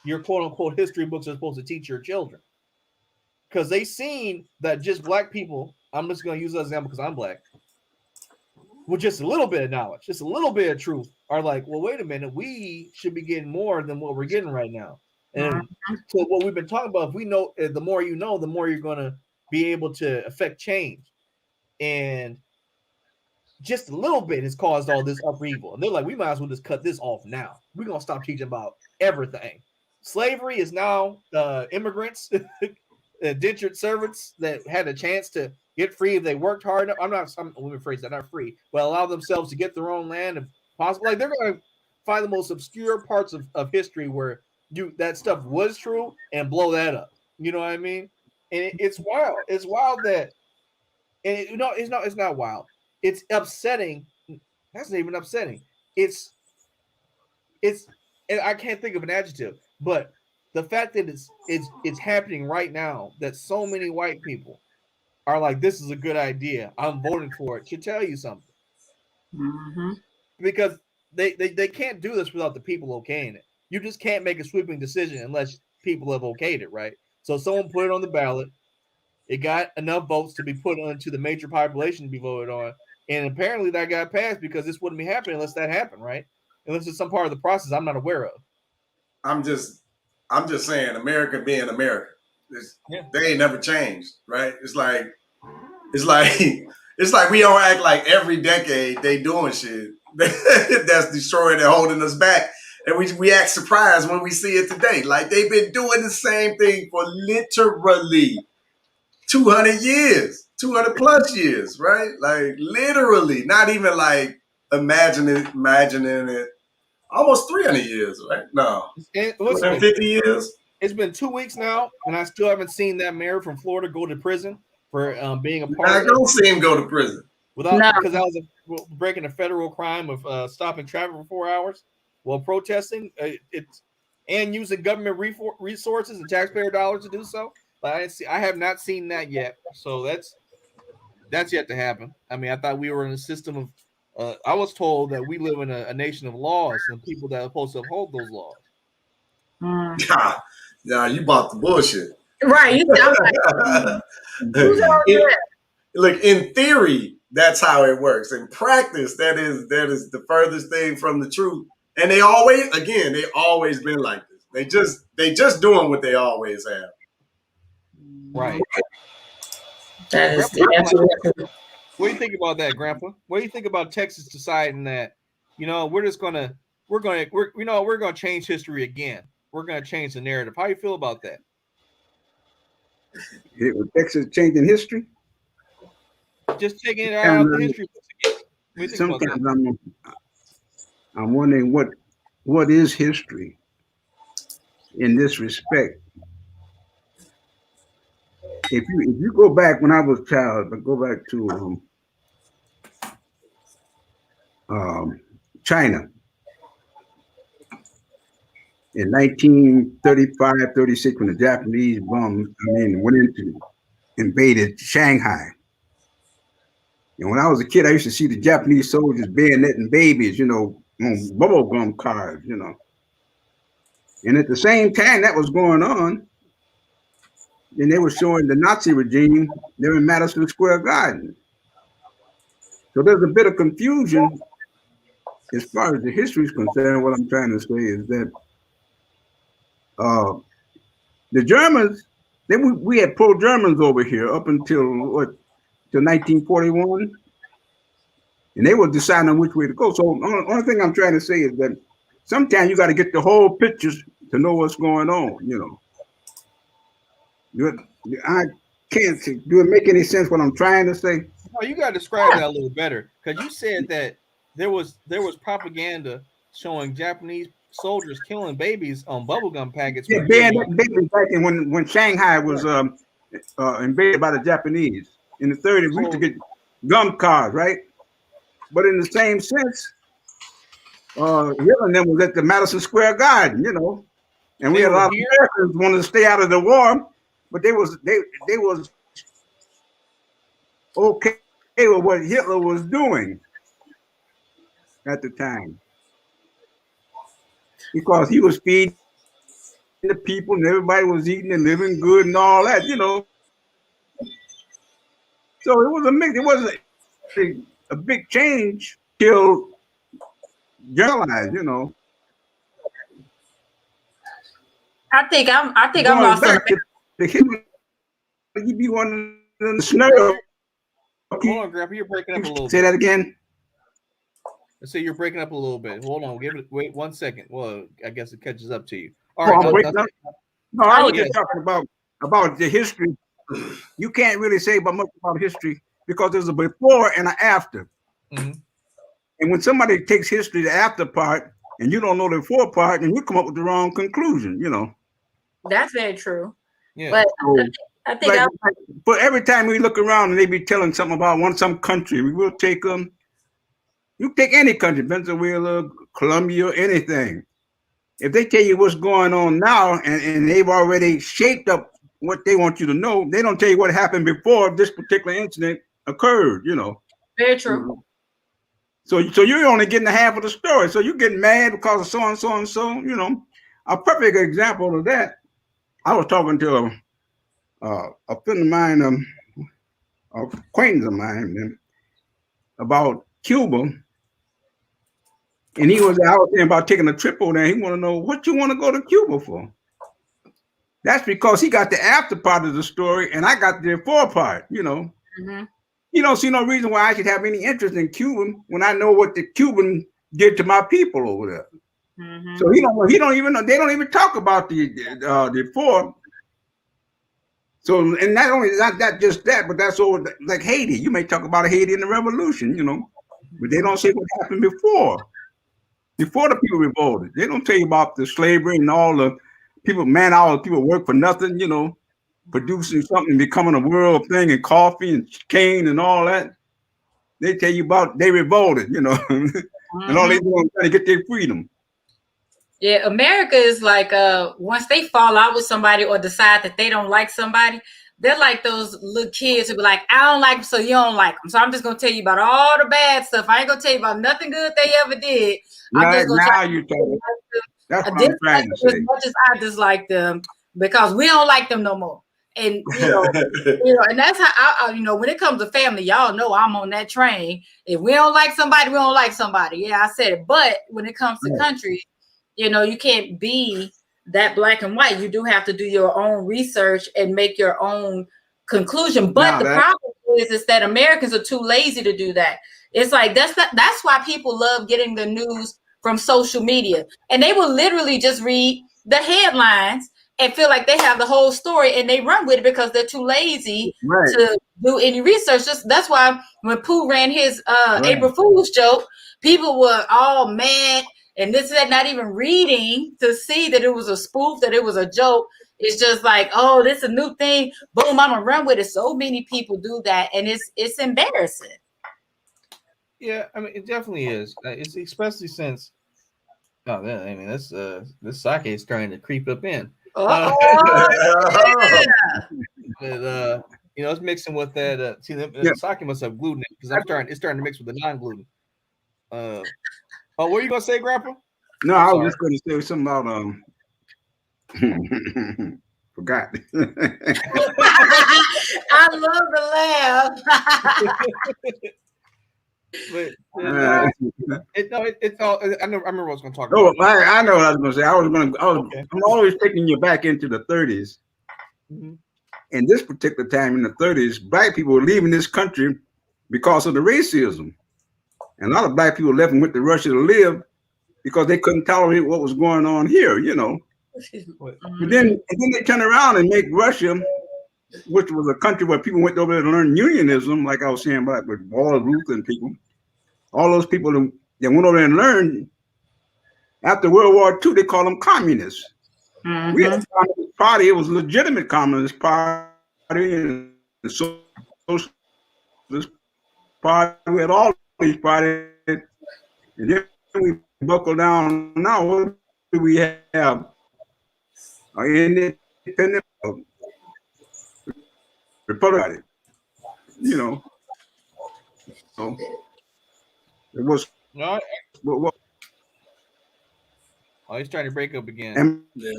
your quote unquote history books are supposed to teach your children. Because they seen that just black people, I'm just going to use that example because I'm black, with just a little bit of knowledge, just a little bit of truth, are like, well, wait a minute, we should be getting more than what we're getting right now. And so what we've been talking about, if we know, the more you know, the more you're going to be able to affect change. And just a little bit has caused all this upheaval. And they're like, we might as well just cut this off now. We're going to stop teaching about everything. Slavery is now immigrants, indentured servants that had a chance to get free if they worked hard enough. Let me rephrase that, not free, but allow themselves to get their own land if possible. Like, they're going to find the most obscure parts of history where that stuff was true and blow that up. You know what I mean? And it's wild. It's wild that, and it's not wild. It's upsetting. That's not even upsetting. It's, and I can't think of an adjective, but the fact that it's happening right now, that so many white people are like, this is a good idea, I'm voting for it, should tell you something. Mm-hmm. Because they can't do this without the people okaying it. You just can't make a sweeping decision unless people have okayed it, right? So someone put it on the ballot. It got enough votes to be put onto the major population to be voted on. And apparently that got passed because this wouldn't be happening unless that happened, right? Unless it's some part of the process I'm not aware of. I'm just saying, America being America, they ain't never changed, right? It's like we don't act like every decade they doing shit that's destroying and holding us back, and we act surprised when we see it today. Like, they've been doing the same thing for literally 200 years, 200 plus years, right? Like, literally, not even like imagining it. Almost 300 years, right? No, 250 years. It's been 2 weeks now, and I still haven't seen that mayor from Florida go to prison for being a part. I don't see him go to prison because I was breaking a federal crime of stopping traffic for 4 hours while protesting. And using government resources and taxpayer dollars to do so. But I have not seen that yet. So that's yet to happen. I mean, I thought we were in a system of. I was told that we live in a nation of laws and people that are supposed to uphold those laws. Yeah, you bought the bullshit. Right. Look, in theory, that's how it works. In practice, that is the furthest thing from the truth. And they always been like this. They just doing what they always have. Right. That is what do you think about that, Grandpa? What do you think about Texas deciding that, we're gonna change history again? We're gonna change the narrative. How do you feel about that? Texas changing history? Just taking it out of the history books again. Sometimes I'm wondering what is history in this respect. If you go back when I was a child, but go back to China in 1935, 36, when the Japanese invaded Shanghai. And when I was a kid, I used to see the Japanese soldiers bayoneting babies, on bubble gum cards, And at the same time that was going on, then they were showing the Nazi regime there in Madison Square Garden. So there's a bit of confusion as far as the history is concerned. What I'm trying to say is that the Germans, we had pro-Germans over here up until 1941, and they were deciding on which way to go. So the only thing I'm trying to say is that sometimes you got to get the whole pictures to know what's going on. I can't see. Do it make any sense what I'm trying to say? No, you got to describe that a little better, because you said that there was propaganda showing Japanese soldiers killing babies on bubblegum packets. Yeah, babies back when Shanghai was invaded by the Japanese in the 30s. We used to get gum cards, right? But in the same sense, Hill and them was at the Madison Square Garden, And we had a lot of Americans wanted to stay out of the war, but they was okay with what Hitler was doing at the time, because he was feeding the people and everybody was eating and living good and all that, So it was a mix. It wasn't a big change till generalized. I think I'm Going lost on back to the Hitler, he be one of the scenario. Hold on, Grandpa, you're breaking up a little bit. Say that again. So you're breaking up a little bit. Hold on, wait 1 second. Well, I guess it catches up to you. All right, I'm breaking up. No, I was just talking about the history. You can't really say much about history because there's a before and an after. Mm-hmm. And when somebody takes history, the after part, and you don't know the before part, and you come up with the wrong conclusion. That's very true. Yeah. But I think but every time we look around and they be telling something about some country, we will take them. You take any country, Venezuela, Colombia, anything. If they tell you what's going on now and they've already shaped up what they want you to know, they don't tell you what happened before this particular incident occurred, Very true. So you're only getting half of the story. So you're getting mad because of so and so and so, A perfect example of that, I was talking to a friend of mine, an acquaintance of mine, about Cuba. And I was saying about taking a trip over there. He want to know what you want to go to Cuba for. That's because he got the after part of the story, and I got the before part. Mm-hmm. You don't see no reason why I should have any interest in Cuba when I know what the Cuban did to my people over there. Mm-hmm. So he don't even know. They don't even talk about the before. So, and not only not just that, but that's over like Haiti. You may talk about Haiti in the revolution, but they don't say what happened before the people revolted. They don't tell you about the slavery and all the people, all the people work for nothing, producing something, becoming a world thing, and coffee and cane and all that. They tell you about they revolted, and all they doing is trying to get their freedom. Yeah, America is like once they fall out with somebody or decide that they don't like somebody, they're like those little kids who be like, I don't like them, so you don't like them. So I'm just gonna tell you about all the bad stuff. I ain't gonna tell you about nothing good they ever did. I'm just gonna try you tell me. That's what I'm trying to say. As much as I dislike them because we don't like them no more. And and that's how I when it comes to family, y'all know I'm on that train. If we don't like somebody, we don't like somebody. Yeah, I said it. But when it comes to countries, you can't be that black and white. You do have to do your own research and make your own conclusion. But the problem is that Americans are too lazy to do that. It's like that's why people love getting the news from social media, and they will literally just read the headlines and feel like they have the whole story, and they run with it because they're too lazy to do any research. That's why when Pooh ran his April Fool's joke, people were all mad. And this is not even reading to see that it was a spoof, that it was a joke. It's just like, oh, this is a new thing. Boom, I'm gonna run with it. So many people do that, and it's embarrassing. Yeah, I mean, it definitely is. It's especially since, this sake is starting to creep up in. Yeah. But it's mixing with that. See, the sake must have gluten in because it's starting to mix with the non-gluten. What were you gonna say, Grandpa? No, I was just going to say something about forgot. I love the laugh. But it's all. I remember what I was going to talk about. Oh, I know what I was going to say. I'm always taking you back into the 30s. Mm-hmm. And this particular time in the 30s, black people were leaving this country because of the racism. And a lot of black people left and went to Russia to live because they couldn't tolerate what was going on here, But then they turn around and make Russia, which was a country where people went over there to learn unionism, like I was saying about with Wallace Ruth and people. All those people that went over there and learned after World War II, they call them communists. Mm-hmm. We had a communist party. It was a legitimate communist party and socialist party. We had all these parties. And then we buckle down. Now what do we have? independent Republican. You know, so it was No, what oh, he's trying to break up again. and Yeah.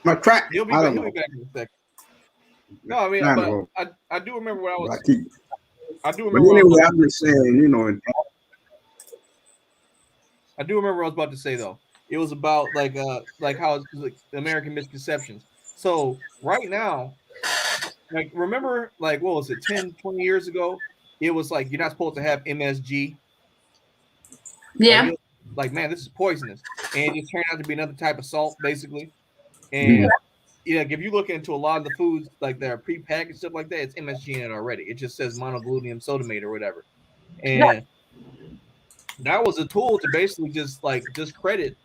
my track. He'll be I don't he'll be know. back in a second. No, I mean, I but know. I do remember what I But was. I keep. I do But remember what I was. anyway, I'm just saying, you know, I do remember what I was about to say though. It was about like how it's like American misconceptions. So right now, like remember like what was it 10, 20 years ago? It was like you're not supposed to have MSG. Like Yeah. like man, this is poisonous, and it just turned out to be another type of salt basically. yeah, And yeah, if you look into a lot of the foods like that are prepackaged stuff like that, it's MSG in it already. It just says monoglutamium sodamate or whatever, Yeah. and that was a tool to basically just like discredit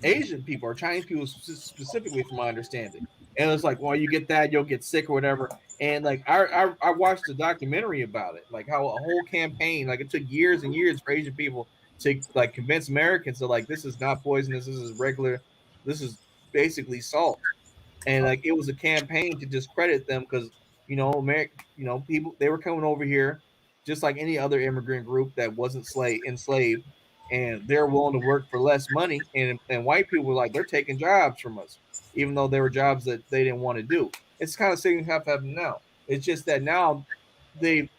Asian people or Chinese people specifically, from my understanding. And it's like, well, you get that, you'll get sick or whatever. And like I watched a documentary about it, like how a whole campaign, like it took years and years for Asian people to like convince Americans that like this is not poisonous, this is regular, this is basically salt. And like it was a campaign to discredit them because people they were coming over here just like any other immigrant group that wasn't enslaved, and they're willing to work for less money, and white people were like they're taking jobs from us, even though they were jobs that they didn't want to do. It's kind of same have happened now. It's just that now they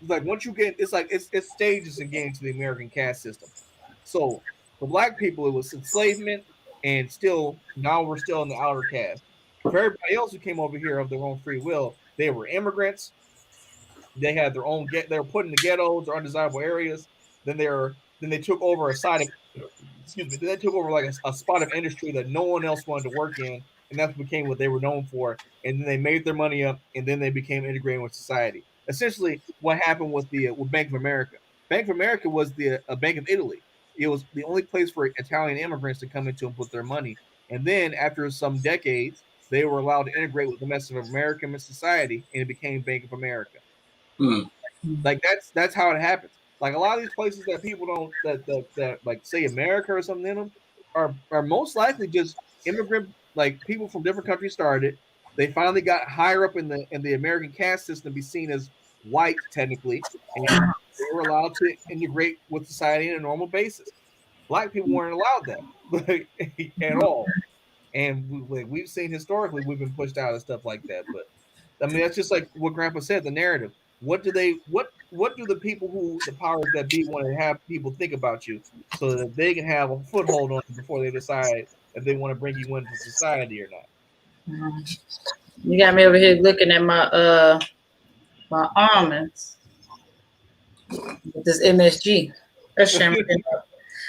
like once you get it's like it's stages in getting to the American caste system. So for black people, it was enslavement, and still now we're still in the outer caste. For everybody else who came over here of their own free will, they were immigrants. They had their own get. They were put in the ghettos or undesirable areas. Then they took over a side of excuse me. Then they took over like a spot of industry that no one else wanted to work in, and that became what they were known for. And then they made their money up, and then they became integrated with society. Essentially, what happened with Bank of America. Bank of America was the a Bank of Italy. It was the only place for Italian immigrants to come into and put their money. And then after some decades, they were allowed to integrate with the rest of American society, and it became Bank of America. Hmm. Like that's how it happens. Like a lot of these places that people don't that like say America or something in them are most likely just immigrant like people from different countries started. They finally got higher up in the American caste system, be seen as white technically, and they were allowed to integrate with society on a normal basis. Black people weren't allowed that like, at all, and we've seen historically we've been pushed out of stuff like that. But I mean, that's just like what Grandpa said. The narrative. What do the people who the powers that be want to have people think about you so that they can have a foothold on you before they decide if they want to bring you into society or not? You got me over here looking at my almonds with this MSG. That's sharing.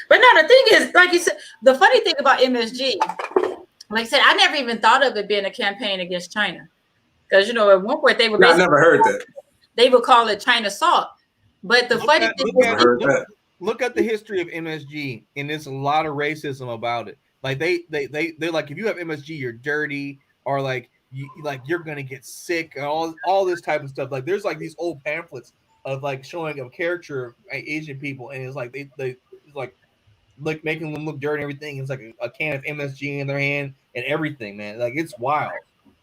But no, the thing is, like you said, the funny thing about MSG, like I said, I never even thought of it being a campaign against China. Because at one point they were Yeah, I basically never heard that. they would call it China salt. But the funny thing Never heard is, that. Look at the history of MSG, and there's a lot of racism about it. Like they're like, if you have MSG, you're dirty, or like you're gonna get sick, and all this type of stuff. Like there's like these old pamphlets of like showing a caricature of Asian people, and it's like they it's like making them look dirty and everything. It's like a can of MSG in their hand and everything, man. Like it's wild.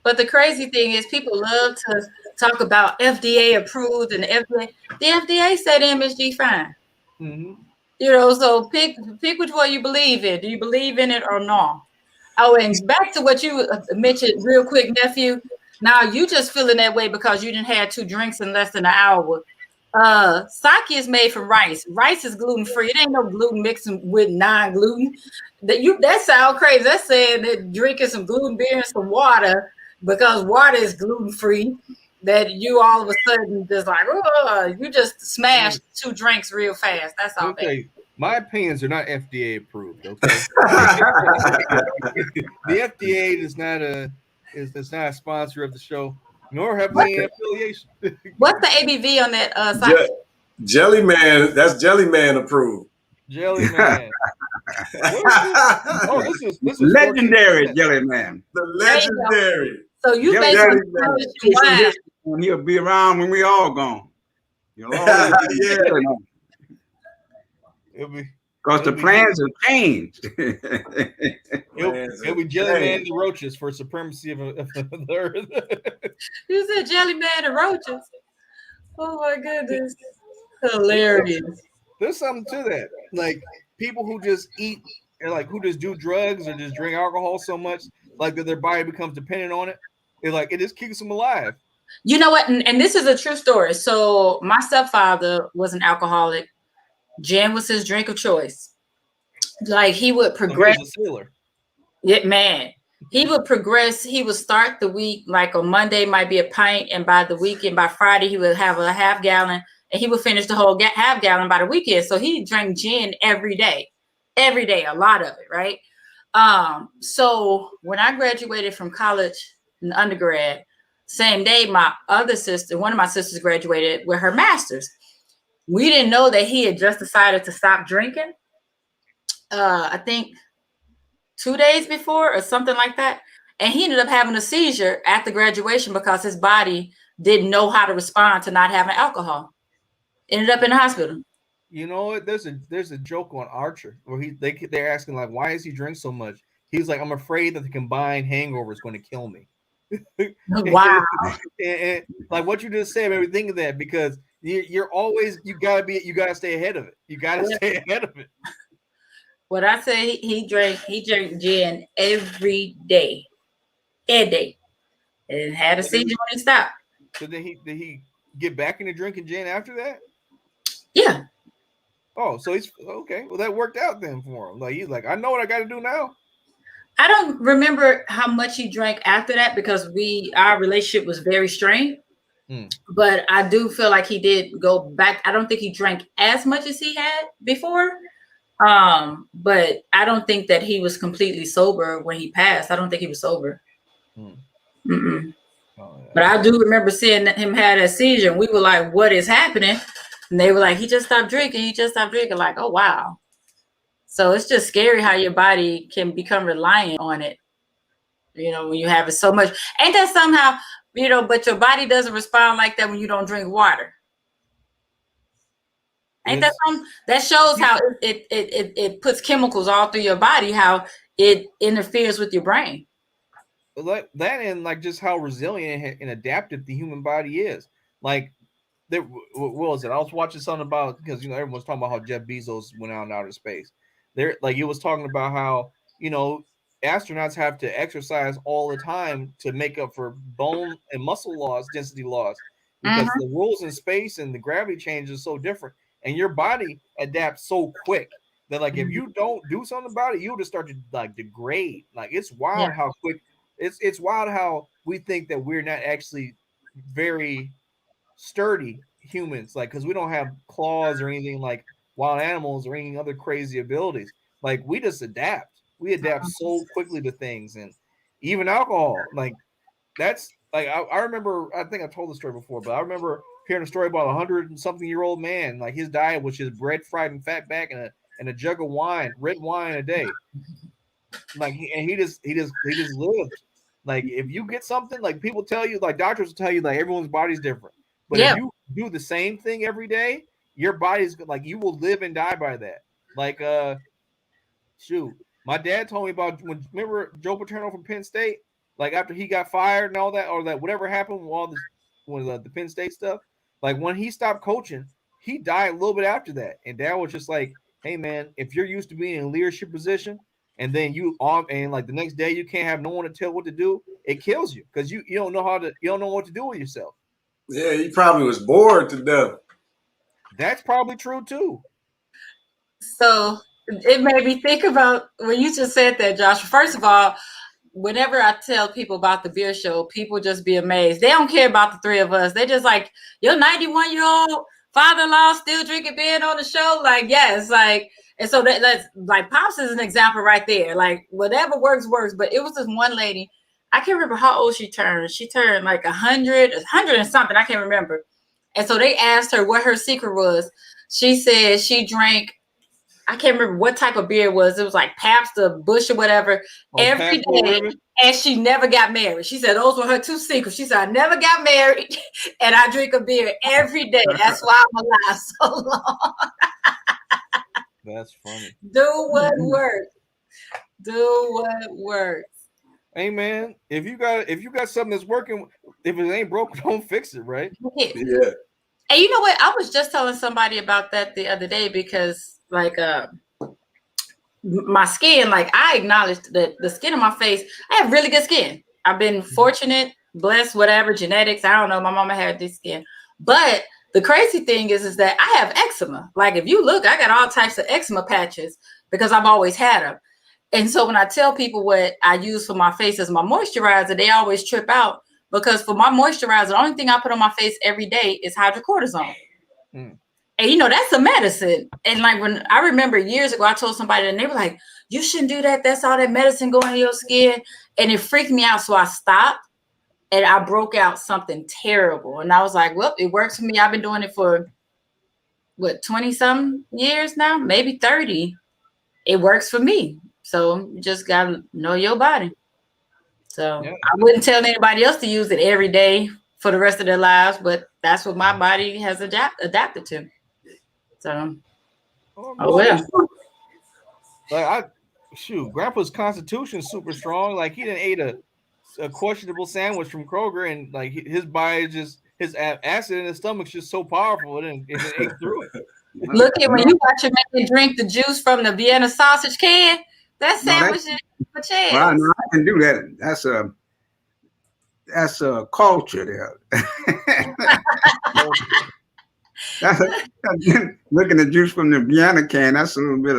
but the crazy thing is, people love to talk about FDA approved and the FDA said MSG fine. Mm-hmm. So pick which one you believe in. Do you believe in it or not? Oh, and back to what you mentioned real quick, nephew. Now you just feeling that way because you didn't have 2 drinks in less than an hour. Sake is made from rice. Rice is gluten free. It ain't no gluten mixing with non-gluten. That sound crazy. That's saying that drinking some gluten beer and some water because water is gluten free. That you all of a sudden just like, oh, you just smashed 2 drinks real fast. That's all. Okay, my opinions are not FDA approved. Okay, the FDA is not a sponsor of the show, nor have we any affiliation. What's the ABV on that sake? Jelly Man, that's Jelly Man approved. Jelly Man. Oh, this is legendary 14%. Jelly Man. The legendary. So you Jelly basically Man. wine. And he'll be around when we all gone. You'll always be Yeah. Jelly Man. It'll be because the plans have changed. It'll be Jelly Man and the Roaches for supremacy of the earth. You said Jelly Man and roaches. Oh my goodness. Hilarious. There's something to that. Like people who just eat or like who just do drugs or just drink alcohol so much, like that their body becomes dependent on it. It's like it just keeps them alive. You know what? And this is a true story. So my stepfather was an alcoholic. Gin was his drink of choice. Like he would progress. He was a sealer. Yeah, man. He would progress. He would start the week like on Monday might be a pint, and by the weekend, by Friday, he would have a half gallon, and he would finish the whole half gallon by the weekend. So he drank gin every day, a lot of it, right? So when I graduated from college and undergrad, same day, my other sister, one of my sisters graduated with her master's. We didn't know that he had just decided to stop drinking. I think 2 days before or something like that. And he ended up having a seizure after graduation because his body didn't know how to respond to not having alcohol. Ended up in the hospital. You know what? There's a joke on Archer where they're asking like, why does he drink so much? He's like, I'm afraid that the combined hangover is going to kill me. Wow. and like what you just said, made me think of that because you're always you gotta stay ahead of it. You gotta stay ahead of it. What I say, he drank gin every day, and had a seizure when he stopped. So did he get back into drinking gin after that? Yeah. Oh, so he's okay. Well, that worked out then for him. Like he's like, I know what I got to do now. I don't remember how much he drank after that because our relationship was very strained. But I do feel like he did go back. I don't think he drank as much as he had before. But I don't think that he was completely sober when he passed. I don't think he was sober. Oh, yeah. But I do remember seeing him had a seizure, and we were like, "What is happening?" And they were like, "He just stopped drinking. He just stopped drinking." Like, oh wow. So it's just scary how your body can become reliant on it. You know, when you have it so much, ain't that somehow, but your body doesn't respond like that when you don't drink water. Ain't that something that shows how it puts chemicals all through your body, how it interferes with your brain. Like that, and like just how resilient and adaptive the human body is. Like, what was it? I was watching something about because everyone's talking about how Jeff Bezos went out in outer space. It was talking about how astronauts have to exercise all the time to make up for bone and muscle loss, density loss, because the rules in space and the gravity change is so different. And your body adapts so quick that like if you don't do something about it, you'll just start to like degrade. Like it's wild how quick it's wild how we think that we're not actually very sturdy humans, like because we don't have claws or anything like wild animals or any other crazy abilities. Like we just adapt. We adapt so quickly to things, and even alcohol. Like that's like I remember. I think I told the story before, but I remember hearing a story about 100-something-year-old man. Like his diet was just bread fried and fat back and a jug of wine, red wine a day. Like he just lived. Like if you get something, like people tell you, like doctors will tell you, like everyone's body's different. But if you do the same thing every day, your body's like you will live and die by that. Like shoot, my dad told me about remember Joe Paterno from Penn State. Like after he got fired and all that, or that whatever happened with all this, with the Penn State stuff. Like when he stopped coaching, he died a little bit after that. And Dad was just like, "Hey man, if you're used to being in a leadership position, and then and like the next day you can't have no one to tell what to do, it kills you because you don't know what to do with yourself." Yeah, he probably was bored to death. That's probably true too. So it made me think about when you just said that, Josh. First of all, whenever I tell people about the beer show, people just be amazed. They don't care about the three of us. They just like, your 91-year-old father-in-law still drinking beer on the show? Like, yes, like, and so that's like Pops is an example right there. Like whatever works. But it was this one lady, I can't remember how old she turned. She turned like 100 and something. I can't remember. And so they asked her what her secret was. She said she drank, I can't remember what type of beer it was. It was like Pabst or Busch or whatever every day. And she never got married. She said those were her two secrets. She said, I never got married and I drink a beer every day. That's why I'm alive so long. That's funny. Do what works. Do what works. Hey man, if you got something that's working, if it ain't broken, don't fix it, right? Yeah. Yeah. And you know what? I was just telling somebody about that the other day because, like, my skin, like, I acknowledge that the skin on my face, I have really good skin. I've been fortunate, blessed, whatever, genetics. I don't know. My mama had this skin. But the crazy thing is that I have eczema. Like, if you look, I got all types of eczema patches because I've always had them. And so when I tell people what I use for my face as my moisturizer, they always trip out because for my moisturizer, the only thing I put on my face every day is hydrocortisone. Mm. And you know, that's a medicine. And like when I remember years ago, I told somebody and they were like, you shouldn't do that. That's all that medicine going in your skin. And it freaked me out. So I stopped and I broke out something terrible. And I was like, well, it works for me. I've been doing it for what, 20 some years now, maybe 30. It works for me. So you just gotta know your body. So Yeah. I wouldn't tell anybody else to use it every day for the rest of their lives, but that's what my body has adapted to. So, oh well. Like Grandpa's constitution's super strong. Like he didn't ate a questionable sandwich from Kroger, and like his body just his acid in his stomach's just so powerful, it ate through it. Look at when you watch him make him drink the juice from the Vienna sausage can. That sandwich is for chance. Well, I can do that. That's a culture there. Looking at juice from the Vienna can, that's a little bit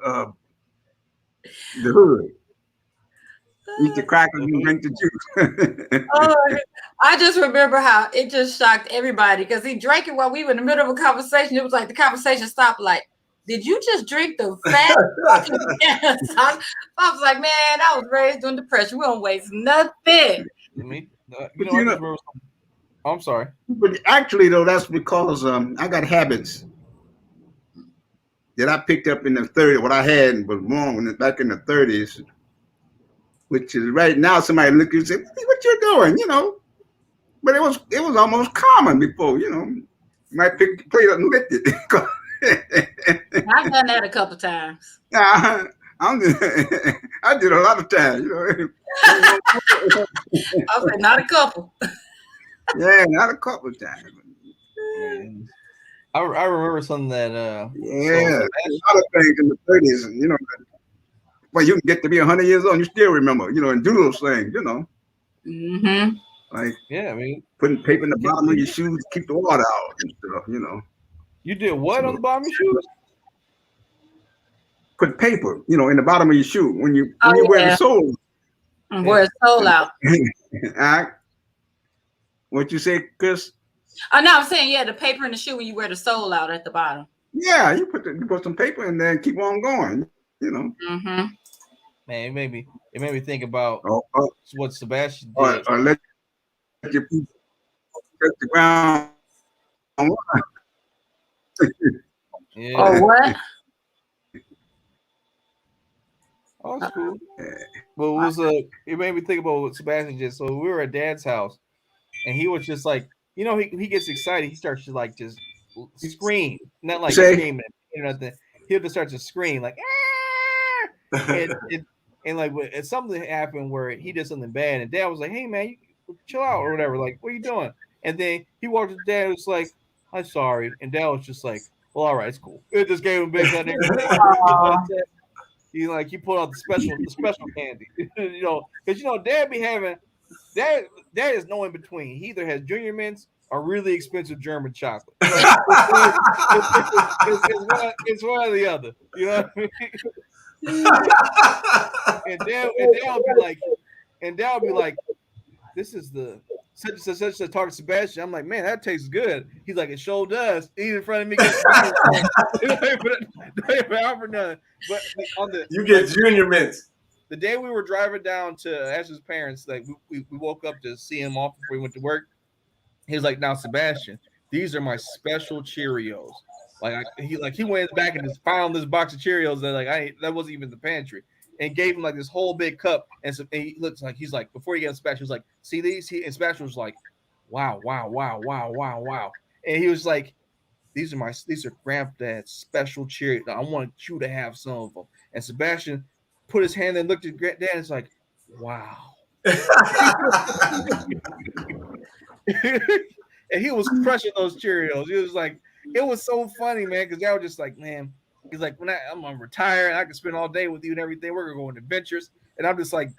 of the hood. Eat the crackers and drink the juice. Oh, I just remember how it just shocked everybody because he drank it while we were in the middle of a conversation. It was like the conversation stopped. Like, did you just drink the fat? I was like, man, I was raised during depression. We don't waste nothing. I'm sorry. But actually, though, that's because I got habits that I picked up in the 30s. What I had was wrong back in the 30s, which is right now somebody look at you and say, what you doing? You know, but it was almost common before, you know. You might pick the plate up and lift it. I've done that a couple times. I did a lot of times, you know. I was like, not a couple. Yeah, not a couple of times. I remember something that a lot of things in the 30s, you know. Well, you can get to be 100 years old and you still remember, you know, and do those things, you know. Mm-hmm. Like, yeah, I mean, putting paper in the bottom of your shoes to keep the water out and stuff, you know. You did what on the bottom of your shoes? Put paper, you know, in the bottom of your shoe when you wear the sole. Wear the sole out. All right. What you say, Chris? Oh no, I'm saying the paper in the shoe when you wear the sole out at the bottom. Yeah, you put some paper in there and keep on going, you know. Mm-hmm. Man, it made me think about what Sebastian did. Or let your feet touch the ground. Yeah. Or what? Oh, that's cool. But it made me think about what Sebastian did. So we were at Dad's house, and he was just like, you know, he gets excited. He starts to like just scream, not like screaming or nothing. He'll just start to scream like, and like something happened where he did something bad, and Dad was like, "Hey man, you chill out or whatever. Like, what are you doing?" And then he walked to Dad and was like, "I'm sorry," and Dad was just like, "Well, all right, it's cool." It just gave him a big hug. He pulled out the special candy, you know, because you know Dad be having Dad is no in between. He either has Junior Mints or really expensive German chocolate. It's one or the other, you know what I mean? and Dad would be like, this is the such a talk to Sebastian. I'm like, man, that tastes good. He's like, it sure does. Eat in front of me. But you get Junior Mints. The day we were driving down to Ash's parents, like we woke up to see him off before we went to work. He was like, now Sebastian, these are my special Cheerios. He went back and just found this box of Cheerios that that wasn't even the pantry, and gave him like this whole big cup. And so and he looks like he's like before he gave Sebastian, he was like, see these? And Sebastian was like, wow. And he was like, these are granddad's special Cheerios. I want you to have some of them. And Sebastian put his hand and looked at granddad and it's like, wow. And he was crushing those Cheerios. He was like, it was so funny, man, because y'all were just like, man, he's like, when I'm gonna retire and I can spend all day with you and everything, we're gonna go on adventures. And I'm just like,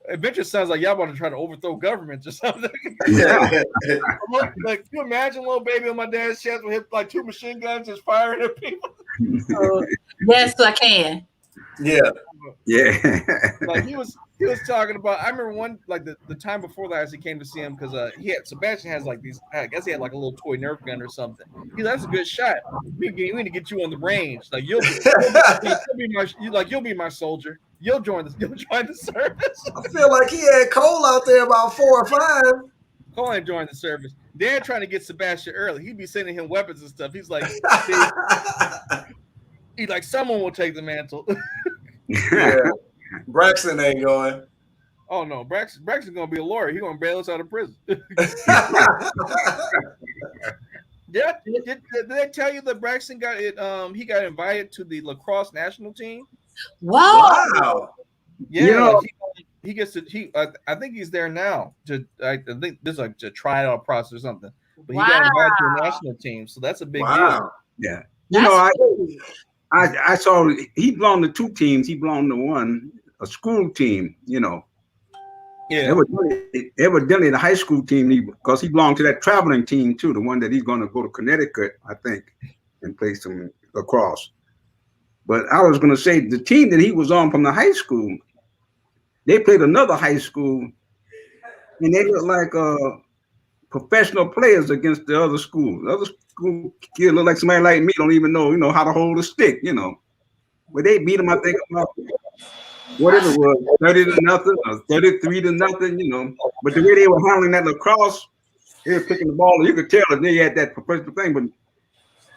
adventure sounds like y'all want to try to overthrow governments or something. Like, you imagine little baby on my dad's chest with like 2 machine guns just firing at people? Yes, I can. Yeah. Like he was talking about. I remember one like the time before last he came to see him because Sebastian has like these. I guess he had like a little toy Nerf gun or something. He's like, that's a good shot. We need to get you on the range. Like you'll be my soldier. You'll join the service. I feel like he had Cole out there about 4 or 5. Cole ain't joined the service. They're trying to get Sebastian early. He'd be sending him weapons and stuff. He's like, someone will take the mantle. Yeah. Braxton ain't going. Oh no, Braxton's gonna be a lawyer. He's gonna bail us out of prison. Yeah, did they tell you that Braxton got it? He got invited to the lacrosse national team. Wow. Yeah, he gets to. I think he's there now. I think this is like to try out process or something. But he got invited to the national team, so that's a big deal. Yeah, I saw he belonged to 2 teams. He belonged to one, a school team. Yeah. Evidently the high school team, because he belonged to that traveling team too, the one that he's going to go to Connecticut, I think, and play some lacrosse. But I was going to say the team that he was on from the high school, they played another high school, and they looked like professional players against the other school. The other school kid looked like somebody like me, don't even know, how to hold a stick, But they beat them, I think, about whatever it was, 30-0 or 33-0, But the way they were handling that lacrosse, they were picking the ball, and you could tell that they had that professional thing.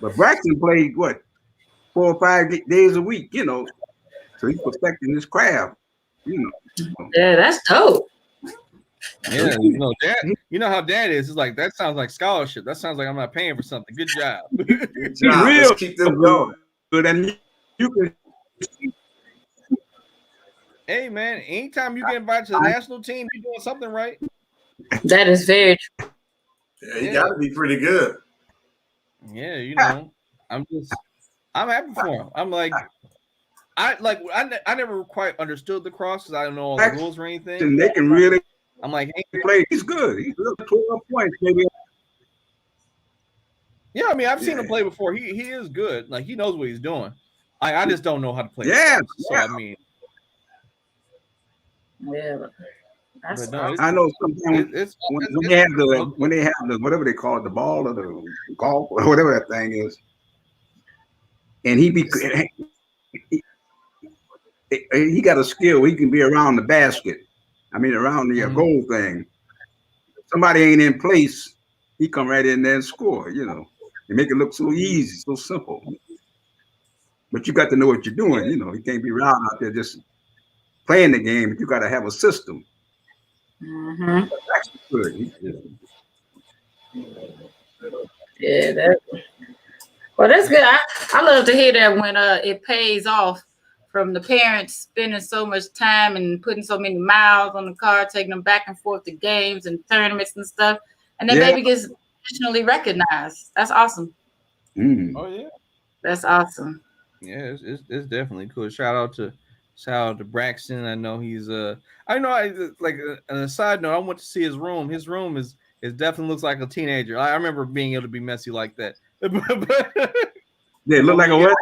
But Braxton played 4 or 5 days a week, So he's perfecting his craft, Yeah, that's dope. Yeah, Dad. You know how Dad is. It's like that sounds like scholarship. That sounds like I'm not paying for something. Good job. Good job. Let's keep them going. But then you can. Hey man, anytime you get invited to the national team, you're doing something right. That is very true. Yeah, you got to be pretty good. Yeah, I'm happy for him. I'm like, I never quite understood the cross because I don't know all the rules or anything. And they can really. I'm like, hey, play. He's good. He's good. 12 points, maybe. Yeah, I mean, I've seen him play before. He is good. Like he knows what he's doing. I just don't know how to play. Yeah. So I mean. Yeah. I know sometimes when they have the whatever they call it, the ball or the golf or whatever that thing is, and he got a skill. He can be around the basket. I mean, around the goal thing. Somebody ain't in place, he come right in there and score. And make it look so easy, so simple. But you got to know what you're doing. You can't be around out there just playing the game. You got to have a system. Mm-hmm. That's good. Yeah, well, that's good. I love to hear that when it pays off from the parents spending so much time and putting so many miles on the car, taking them back and forth to games and tournaments and stuff, and then baby gets nationally recognized. That's awesome. Oh yeah, that's awesome. Yeah, it's definitely cool. Shout out to Braxton. I know he's I know like on a side note, I went to see his room. His room is definitely looks like a teenager. I remember being able to be messy like that. They look like a what?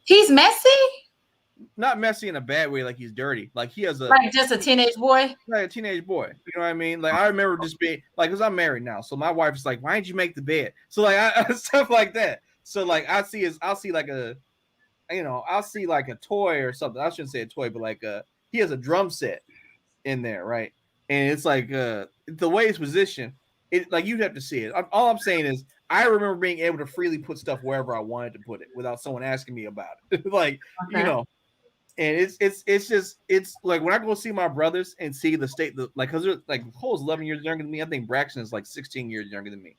He's messy? Not messy in a bad way, like he's dirty. Like he has like just a teenage boy. Like a teenage boy. You know what I mean? Like I remember just being like, because I'm married now, so my wife's like, "Why didn't you make the bed?" So like stuff like that. So like I'll see like a toy or something. I shouldn't say a toy, but like he has a drum set in there, right? And it's like the way it's positioned, it like you'd have to see it. All I'm saying is I remember being able to freely put stuff wherever I wanted to put it without someone asking me about it. Like, and it's like when I go see my brothers and see the state, because like Cole's 11 years younger than me. I think Braxton is like 16 years younger than me.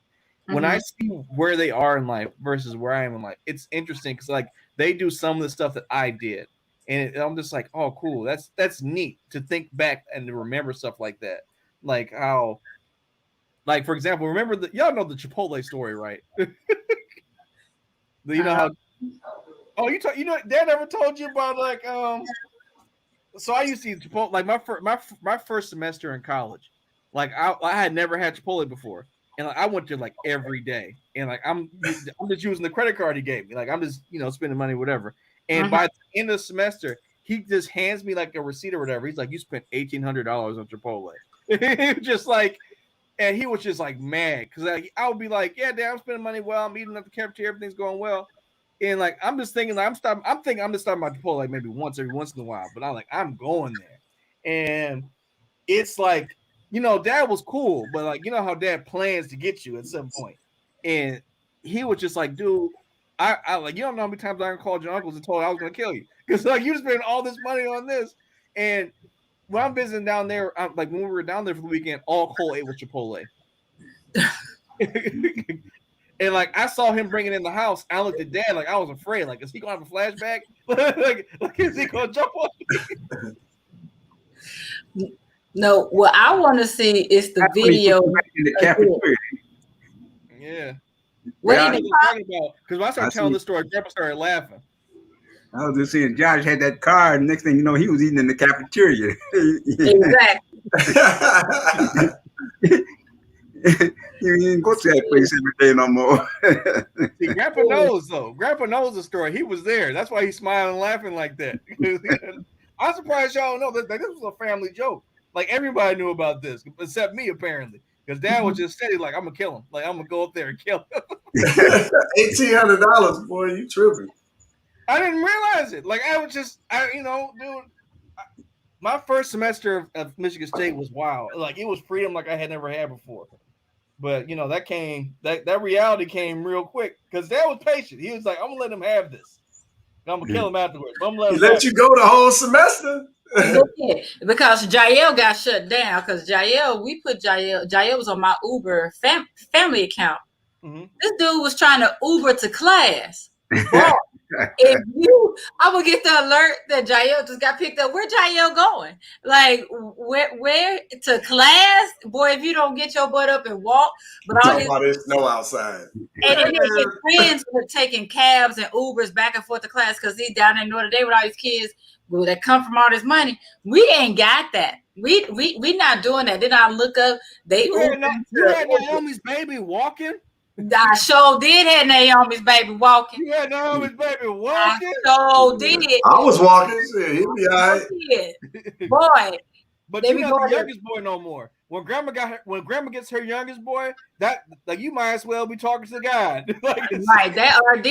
when I see where they are in life versus where I am in life, it's interesting because like they do some of the stuff that I did, and I'm just like, oh, cool. That's neat to think back and to remember stuff like that. Like how, like for example, remember y'all know the Chipotle story, right? You know how? Oh, you know, Dad never told you about like So I used to eat Chipotle like my first semester in college. Like I had never had Chipotle before, and like I went there like every day, and like I'm just using the credit card he gave me. Like I'm just spending money, whatever. And by the end of the semester, he just hands me like a receipt or whatever. He's like, "You spent $1,800 on Chipotle." Just like, and he was just like mad because like, I would be like, "Yeah, Dad, I'm spending money well. I'm eating at the cafeteria. Everything's going well." And like I'm just thinking, like, I'm thinking I'm just stopping by Chipotle like maybe every once in a while, but I'm going there, and it's like Dad was cool, but like how Dad plans to get you at some point, and he was just like, dude, I like you don't know how many times I called your uncles and told you I was gonna kill you because like you spent all this money on this, and when I'm visiting down there, like when we were down there for the weekend, all Cole ate was Chipotle. And like I saw him bringing in the house, I looked at Dad like I was afraid. Like, is he gonna have a flashback? like is he gonna jump on me? No, what I want to see is the video in the cafeteria. Yeah. What are you talking about? Because when I started telling the story, Grandpa started laughing. I was just saying, Josh had that car, and next thing you know, he was eating in the cafeteria. Exactly. You didn't go to that place every day no more. See, Grandpa knows though. Grandpa knows the story. He was there. That's why he's smiling and laughing like that. I'm surprised y'all know that this was a family joke. Like everybody knew about this, except me apparently. Because Dad was just steady, like I'm gonna kill him. Like I'm gonna go up there and kill him. $1,800, boy, you tripping. I didn't realize it. Like I was just, dude. My first semester of Michigan State was wild. Like it was freedom like I had never had before. But that reality came real quick because Dad was patient. He was like, I'm gonna let him have this. I'm gonna kill him afterwards. I'm gonna he let you go the whole semester. Because Jael got shut down. Because we put Jael was on my Uber family account. Mm-hmm. This dude was trying to Uber to class. Boy, I would get the alert that Jael just got picked up. Where Jael going? Like where to class? Boy, if you don't get your butt up and walk, but all his snow outside. And his friends were taking cabs and Ubers back and forth to class because he's down in Notre Dame with all these kids that come from all this money. We ain't got that. We not doing that. Then I look up. You had Naomi's baby walking. I sure did have Naomi's baby walking. You had Naomi's baby walking? I sure did. I was walking. Shit, he'd be all right. Boy. But you're not the youngest boy no more. When Grandma gets her youngest boy, that like you might as well be talking to God. Right. That RD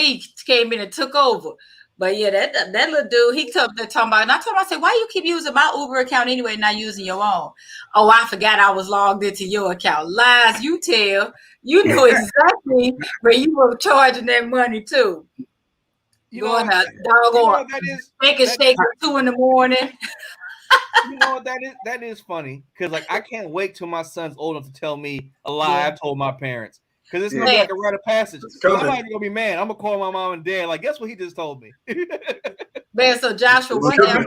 came in and took over. But yeah, that little dude, he talking about, and I told him, I said, why you keep using my Uber account anyway, not using your own? Oh, I forgot I was logged into your account. Lies you tell. You know exactly where you were charging that money too. Going out, doggone, shake at 2 in the morning. You know what that is funny because like I can't wait till my son's old enough to tell me a lie I told my parents because it's gonna be like a rite of passage. I'm not even gonna be mad. I'm gonna call my mom and dad. Like, guess what he just told me. Man, so Joshua, one day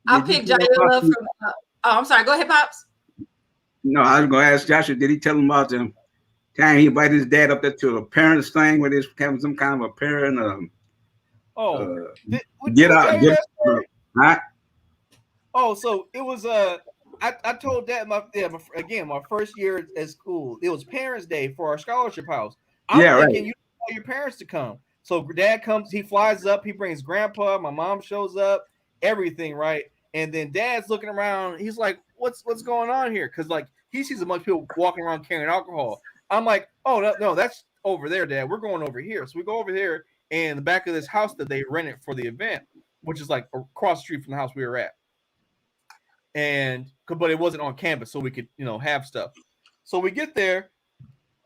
I picked Jael up from. I'm sorry. Go ahead, Pops. No, I was gonna ask Joshua. Did he tell him about the time he invited his dad up there to a parents thing where there's some kind of a parent? Get out. Huh? Oh, so it was I told Dad my first year at school. It was Parents' Day for our scholarship house. I'm thinking you tell your parents to come. So Dad comes, he flies up, he brings Grandpa, my mom shows up, everything, right? And then Dad's looking around, he's like, What's going on here? Because like he sees a bunch of people walking around carrying alcohol. I'm like, oh no, that's over there, Dad. We're going over here. So we go over here in the back of this house that they rented for the event, which is like across the street from the house we were at. But it wasn't on campus, so we could, have stuff. So we get there,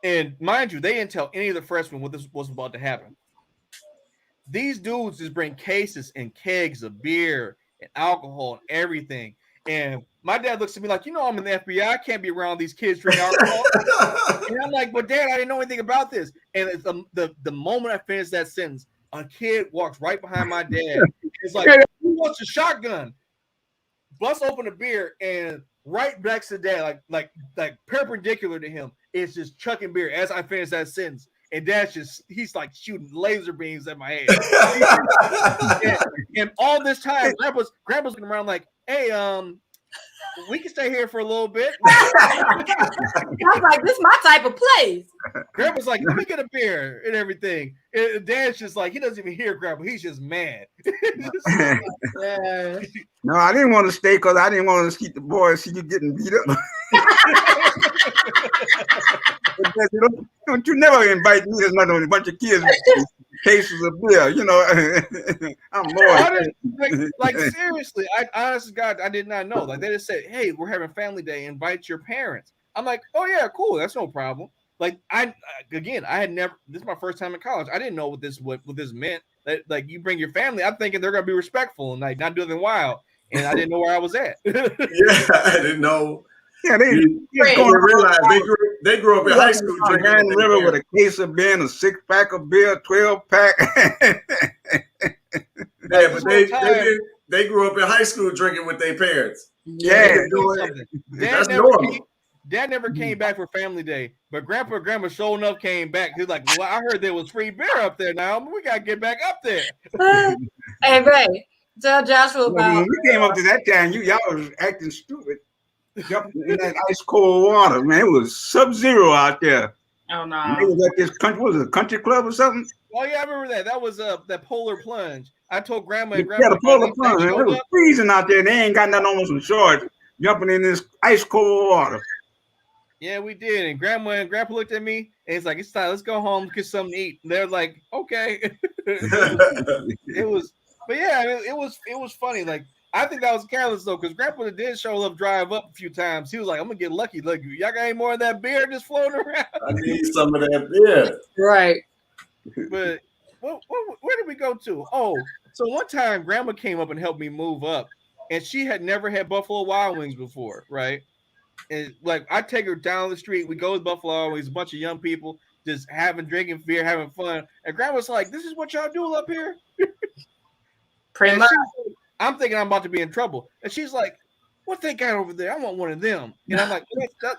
and mind you, they didn't tell any of the freshmen what this was about to happen. These dudes just bring cases and kegs of beer and alcohol and everything. And my dad looks at me like, I'm in the FBI. I can't be around these kids drinking alcohol. And I'm like, but Dad, I didn't know anything about this. And it's the moment I finished that sentence, a kid walks right behind my dad. It's like, who wants a shotgun? Busts open a beer, and right next to Dad, like perpendicular to him, is just chucking beer as I finish that sentence. And Dad's he's like shooting laser beams at my head. and all this time, Grandpa's looking around like, hey, we can stay here for a little bit. I was like, this is my type of place. Grandpa's like, let me get a beer and everything. And Dad's just like, he doesn't even hear Grandpa. He's just mad. Yeah. No, I didn't want to stay because I didn't want to see the boys see you getting beat up. Don't you never invite me as a bunch of kids with cases of beer, I'm more. Like seriously, I honestly, God, I did not know. Like they just said, hey, we're having family day, invite your parents. I'm like, oh yeah, cool, that's no problem. Like I had never. This is my first time in college. I didn't know what this meant. That like you bring your family. I'm thinking they're gonna be respectful and like not do anything wild. And I didn't know where I was at. Yeah, I didn't know. Yeah, they realize they grew up in high school drinking Grand River with a case of beer and a 6-pack of beer, 12-pack. Yeah, but they grew up in high school drinking with their parents. Yeah, that's normal. Dad never came back for family day, but Grandpa and Grandma sure enough came back. He's like, well, I heard there was free beer up there now. We got to get back up there. Hey, Ray, tell Joshua about... When we came up to that time, y'all was acting stupid. Jumping in that ice cold water, man. It was sub-zero out there. Oh, no. And they was at this country, was it a country club or something? Oh, yeah, I remember that. That was that polar plunge. I told Grandma and Grandpa. Yeah, the polar plunge. It was freezing out there. They ain't got nothing on some shorts, jumping in this ice cold water. Yeah, we did. And Grandma and Grandpa looked at me and it's like, it's time, let's go home, get something to eat. And they're like, okay. It was, but yeah, I mean, it was funny. Like, I think that was careless though, because Grandpa did show up, drive up a few times. He was like, I'm gonna get lucky. Look, y'all got any more of that beer just floating around? I need some of that beer. Right. But where did we go to? Oh, so one time Grandma came up and helped me move up, and she had never had Buffalo Wild Wings before, right? And like I take her down the street, we go to Buffalo Wild Wings, a bunch of young people just drinking beer, having fun. And Grandma's like, "This is what y'all do up here." Pretty much. I'm thinking I'm about to be in trouble, and she's like, "What they got over there? I want one of them." And I'm like,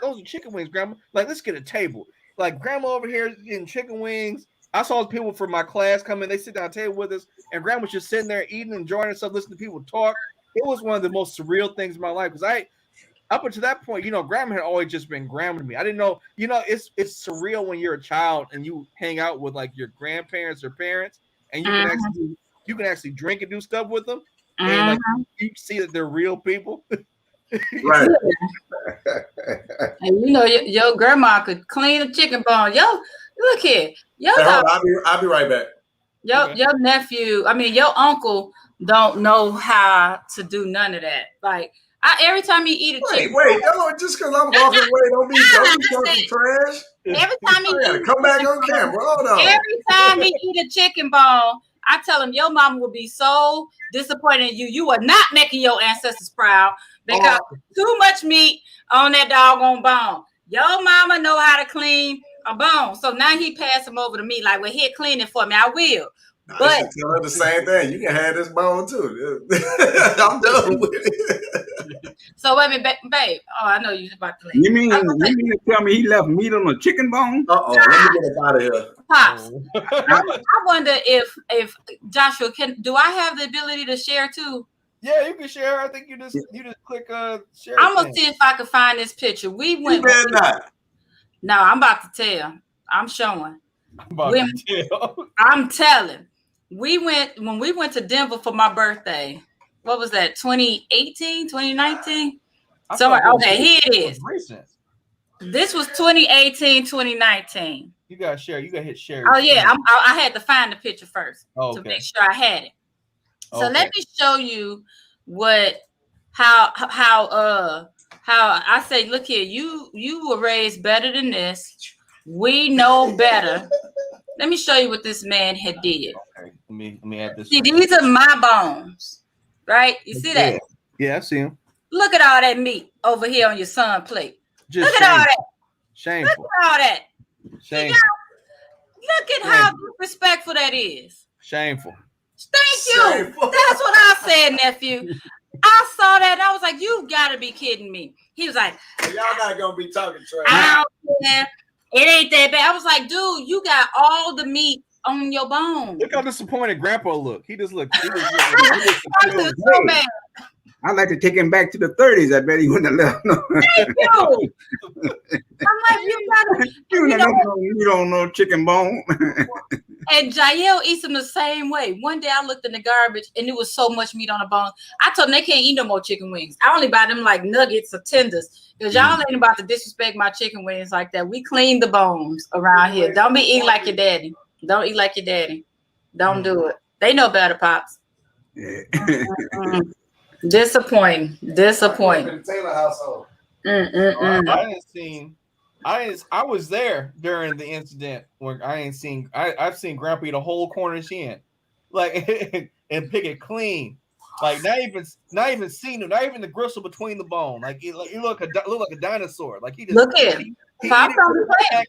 "Those are chicken wings, Grandma. Like, let's get a table." Like Grandma over here getting chicken wings. I saw people from my class come in. They sit down at the table with us, and Grandma's just sitting there eating, enjoying herself, listening to people talk. It was one of the most surreal things in my life because up until that point, Grandma had always just been Grandma to me. I didn't know, it's surreal when you're a child and you hang out with like your grandparents or parents, and you can actually drink and do stuff with them, and like you see that they're real people. Right. And your grandma could clean a chicken bone. Yo, look here. I'll be right back. Your nephew, your uncle don't know how to do none of that. Like every time he eat a chicken. Wait, just because I'm walking away, don't be talking trash. Every time he come back on camera. Hold on. Every time he eat a chicken bone, I tell him your mama will be so disappointed in you. You are not making your ancestors proud because too much meat on that doggone bone. Your mama know how to clean a bone. So now he passed him over to me like, well, here, clean it for me. I will. But I tell her the same thing. You can have this bone too. I'm done with it. So wait a minute, babe. Oh, I know you're about to leave. You mean to tell me he left meat on a chicken bone? Let me get up out of here. Pops, I wonder if Joshua do I have the ability to share too? Yeah, you can share. I think you just click share. I'm gonna see if I can find this picture. We went. You better not. No, I'm about to tell. I'm showing. I'm telling. When we went to Denver for my birthday. What was that? 2018, 2019? Okay, here it is. This was 2018, 2019. You gotta share. You gotta hit share. Oh yeah, I had to find the picture first to make sure I had it. So let me show you how I say, look here, you were raised better than this. We know better. Let me show you what this man had did. Okay, let me add this. See, these are my bones, right? You see that? Yeah, I see him. Look at all that meat over here on your son's plate. Just Look at all that. Shameful. Look at all that. Shameful. Look at how disrespectful that is. Shameful. Thank you. Shameful. That's what I said, nephew. I saw that and I was like, you gotta be kidding me. He was like, Y'all not gonna be talking trash. I don't care. It ain't that bad. I was like, dude, you got all the meat on your bone. Look how disappointed Grandpa looked. He just looked. I was so bad. I'd like to take him back to the 30s. I bet he wouldn't have left. No. Thank you. I'm like, you gotta, You don't know chicken bone. and Jael eats them the same way. One day I looked in the garbage and it was so much meat on the bone. I told them they can't eat no more chicken wings. I only buy them like nuggets or tenders because y'all ain't about to disrespect my chicken wings like that. We clean the bones around here. Don't be eating like your daddy. Don't eat like your daddy. Don't do it. They know better, Pops. Yeah. Disappointing. Taylor household. I was there during the incident where I've seen Grandpa eat a whole Cornish hen, like and pick it clean, like not even seen it, not even the gristle between the bone, like you look like a dinosaur, like he just Look at him. Pops on the plate.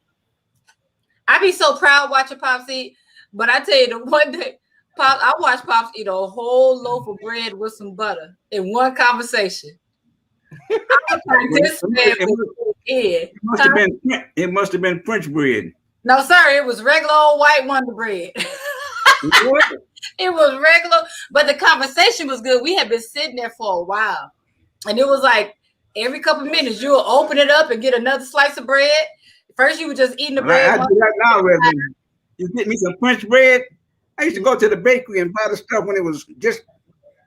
I be so proud watching Pops eat, but I tell you the one day, Pops, I watched Pops eat a whole loaf of bread with some butter in one conversation. I was like, this man was dead. It must have been French bread. No, sir, it was regular old white Wonder Bread. It was regular, but the conversation was good. We had been sitting there for a while, and it was like every couple of minutes you would open it up and get another slice of bread. First, you were just eating the bread. I do that now. You get me some French bread. I used to go to the bakery and buy the stuff when it was just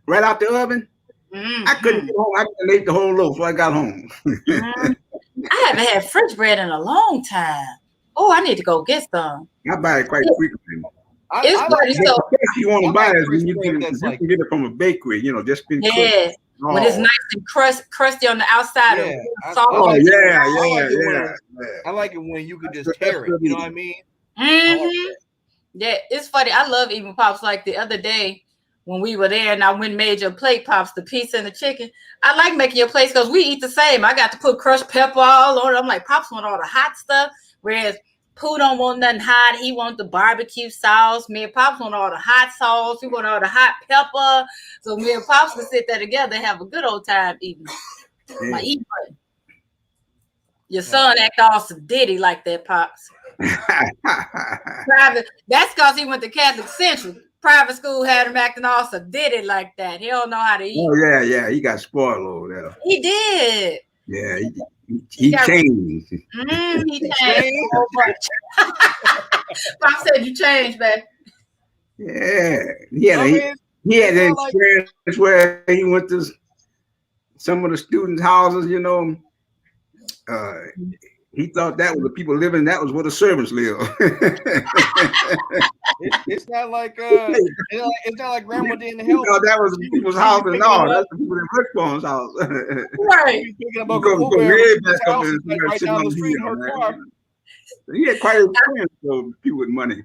right out the oven. I couldn't get home. I ate the whole loaf before I got home. I haven't had French bread in a long time. Oh, I need to go get some. I buy it quite frequently. It's funny. So you want to buy it when you bread can get it from a bakery. You know, just been yeah, cooked. when it's nice and crusty on the outside. Yeah, I like it when you could just tear it. You know what I mean? Yeah, it's funny. I love eating Pops. Like the other day when we were there and I went and made your plate, Pops, the pizza and the chicken. I like making your plates because we eat the same. I got to put crushed pepper all on it. I'm like, Pops want all the hot stuff, whereas Pooh don't want nothing hot. He wants the barbecue sauce. Me and Pops want all the hot sauce. We want all the hot pepper. So me and Pops can sit there together and have a good old time eating. My eat button. Your son act all sedity like that, Pops. Private. That's because he went to Catholic Central. Private school had him acting all sedity like that. He don't know how to eat. Oh yeah, he got spoiled over there. He did. Yeah, he changed. He changed so much. Pop said you changed, baby. Yeah, he had an experience where he went to some of the students' houses. You know, he thought that was the people living. That was where the servants live. It's not like it's not like Grandma didn't help. No, that was the people's house and all. That's the people that worked for his house. Right. Right down the street in her car. He had quite an experience though, people with money.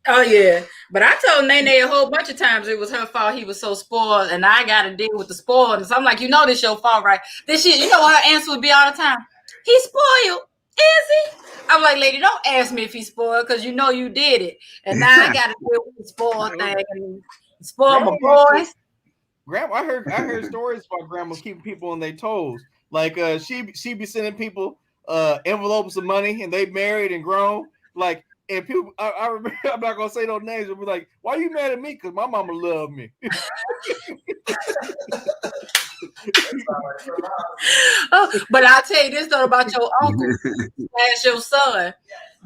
Oh yeah, but I told Nene a whole bunch of times it was her fault. He was so spoiled, and I got to deal with the spoiled. So I'm like, you know, this your fault, right? This shit, you know what her answer would be all the time? He's spoiled, is he? I'm like, lady, don't ask me if he's spoiled because you know you did it, and now I got to deal with the spoiled thing and spoil my boys. Grandma, I heard stories about grandmas keeping people on their toes. Like she be sending people envelopes of money, and they married and grown. Like, and people, I remember, I'm not gonna say those names, but be like, why you mad at me? Because my mama loved me. Oh, but I'll tell you this though about your uncle as your son.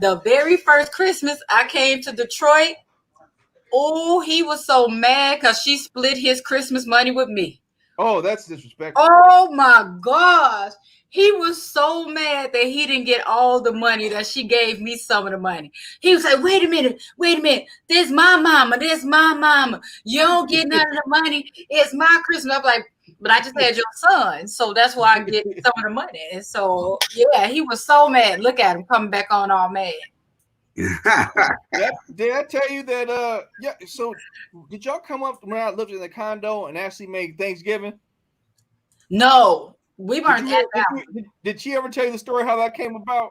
The very first Christmas I came to Detroit, oh, he was so mad because she split his Christmas money with me. Oh, that's disrespectful. Oh my gosh. He was so mad that he didn't get all the money that she gave me some of the money. He was like, wait a minute. This my mama. You don't get none of the money. It's my Christmas. I'm like, but I just had your son. So that's why I get some of the money. And so, yeah, he was so mad. Look at him coming back on all mad. Did I tell you that? Yeah. So did y'all come up when I lived in the condo and actually make Thanksgiving? No, we weren't at that. Did she ever tell you the story how that came about?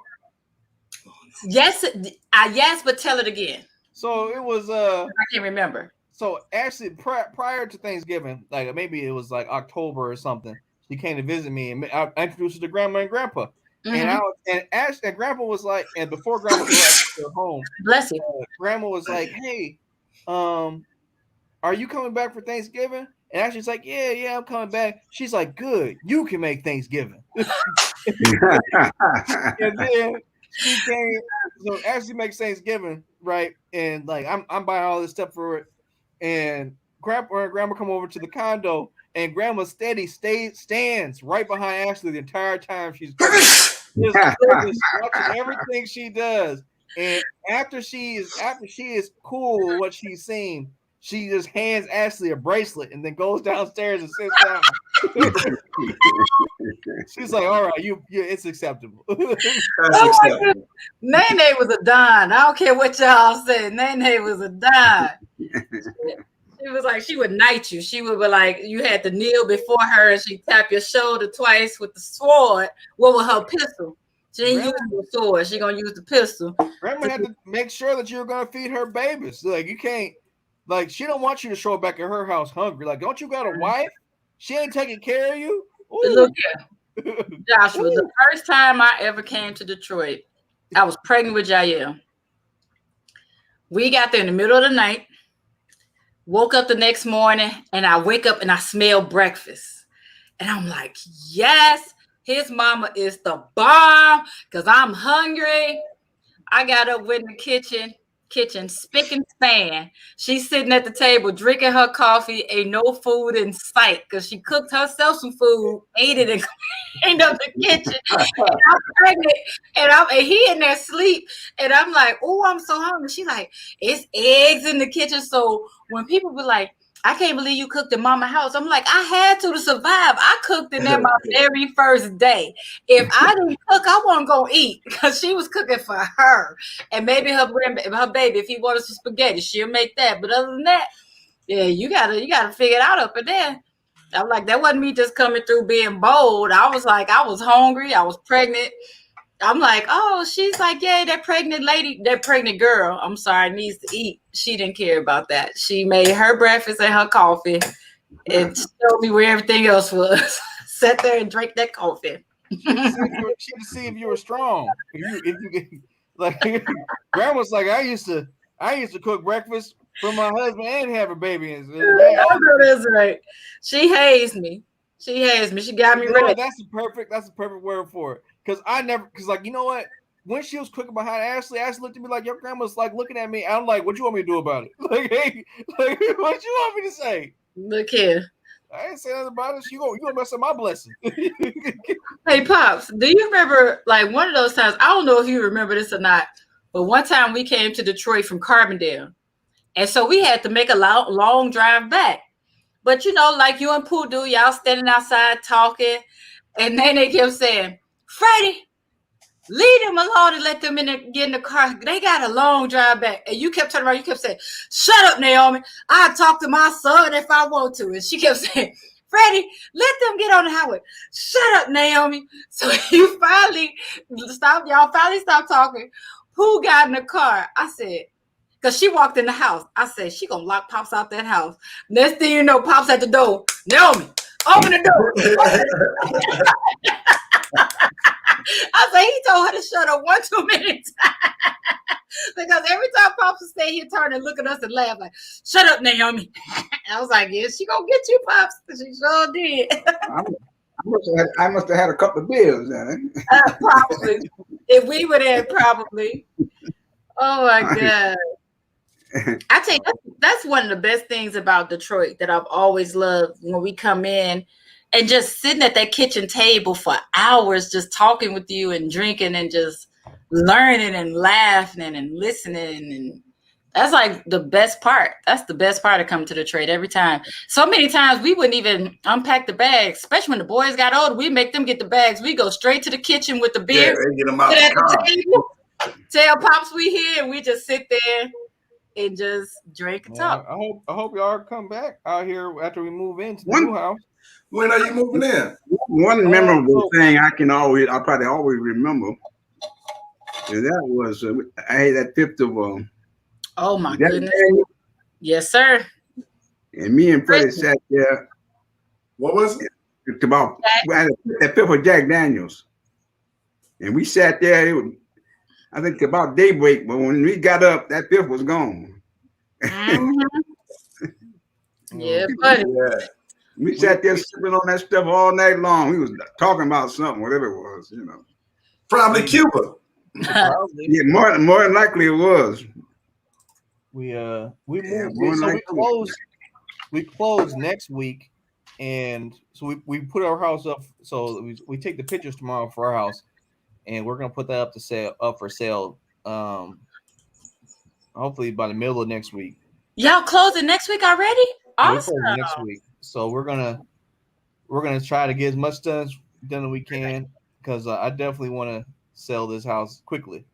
Yes, yes, but tell it again. So it was I can't remember. So actually, prior to Thanksgiving, like maybe it was like October or something, she came to visit me, and I introduced her to Grandma and Grandpa. And and Grandpa was like, and before Grandma was home, bless you. Grandma was like, "Hey, are you coming back for Thanksgiving?" And Ashley's like, "Yeah, I'm coming back." She's like, "Good, you can make Thanksgiving." And then she came, so Ashley makes Thanksgiving, right? And like I'm buying all this stuff for it. And Grandpa and Grandma come over to the condo, and Grandma stands right behind Ashley the entire time she's cooking. Just watching everything she does. And after she is cool with what she's seen, she just hands Ashley a bracelet and then goes downstairs and sits down. She's like, "All right, it's acceptable." That's acceptable. Nene was a dime. I don't care what y'all said. Nene was a dime. She was like, she would knight you. She would be like, you had to kneel before her, and she'd tap your shoulder twice with the sword. What with her pistol? She didn't use the sword. She gonna use the pistol. Grandma had to make sure that you're gonna feed her babies. Like you can't, like she don't want you to show up back at her house hungry. Like, don't you got a wife? She ain't taking care of you. Look here, Joshua. The first time I ever came to Detroit, I was pregnant with Jael. We got there in the middle of the night. Woke up the next morning, and I wake up and I smell breakfast. And I'm like, yes, his mama is the bomb because I'm hungry. I got up in the kitchen, spick and span. She's sitting at the table drinking her coffee, ain't no food in sight because she cooked herself some food, ate it, and cleaned up the kitchen. And I'm pregnant, and he in there sleep, and I'm like, oh, I'm so hungry. She's like, it's eggs in the kitchen. So when people be like, I can't believe you cooked in mama house, I'm like, I had to survive. I cooked in there my very first day. If I didn't cook, I wasn't gonna eat because she was cooking for her and maybe her baby. If he wanted some spaghetti, she'll make that. But other than that, yeah, you gotta figure it out up in there. I'm like, that wasn't me just coming through being bold. I was like, I was hungry, I was pregnant. I'm like, oh, she's like, yeah, that pregnant girl, I'm sorry, needs to eat. She didn't care about that. She made her breakfast and her coffee and showed me where everything else was. Sat there and drank that coffee. She had to see if you were strong. If you like, Grandma's like, I used to cook breakfast for my husband and have a baby. I know that's right. She hazed me. She got me ready. That's the perfect word for it. Because like, you know what? When she was cooking behind Ashley looked at me like, your grandma's like looking at me. I'm like, what you want me to do about it? Like, hey, like, what you want me to say? Look here. I ain't saying nothing about it. You gonna mess up my blessing. Hey, Pops, do you remember like one of those times? I don't know if you remember this or not, but one time we came to Detroit from Carbondale. And so we had to make a long drive back. But you know, like you and Pooh do, y'all standing outside talking. And then they kept saying, Freddie, leave them alone and let them get in the car. They got a long drive back. And you kept turning around, you kept saying, shut up, Naomi. I'll talk to my son if I want to. And she kept saying, Freddie, let them get on the highway. Shut up, Naomi. So you finally stopped talking. Who got in the car? I said, because she walked in the house. I said, she going to lock Pops out that house. Next thing you know, Pops at the door. Naomi, open the door. I said, he told her to shut up one too many times. Because every time Pops would stay, he'd turn and look at us and laugh like, shut up, Naomi. I was like, yeah, she going to get you, Pops. She sure did. I must have had a couple of beers then. Probably. If we were there, probably. Oh, my God. I tell you, that's one of the best things about Detroit that I've always loved when we come in and just sitting at that kitchen table for hours, just talking with you and drinking and just learning and laughing and listening. And that's like the best part. That's the best part of coming to Detroit every time. So many times we wouldn't even unpack the bags, especially when the boys got older. We make them get the bags. We go straight to the kitchen with the beer. Yeah, get them out the table, tell Pops we here, and we just sit there and just drink and talk. I hope y'all come back out here after we move into the new house. When are you moving in? One memorable thing I probably always remember, and that was I had that fifth of Oh my Jack goodness. Daniels, Yes, sir. and me and Freddie sat there. What was it? It's about we had that fifth of Jack Daniels, and we sat there. It was, I think about daybreak, but when we got up, that fifth was gone. Yeah, buddy. Yeah. We sat there sipping on that stuff all night long. We was talking about something, whatever it was, you know. Probably Cuba. Probably. Yeah, more than likely it was. We moved. more than So likely. we close next week, and so we put our house up. So we take the pictures tomorrow for our house, and we're gonna put that up for sale. Hopefully by the middle of next week. Y'all closing next week already? Awesome. Yeah, next week. So we're gonna try to get as much done as we can, because I definitely want to sell this house quickly.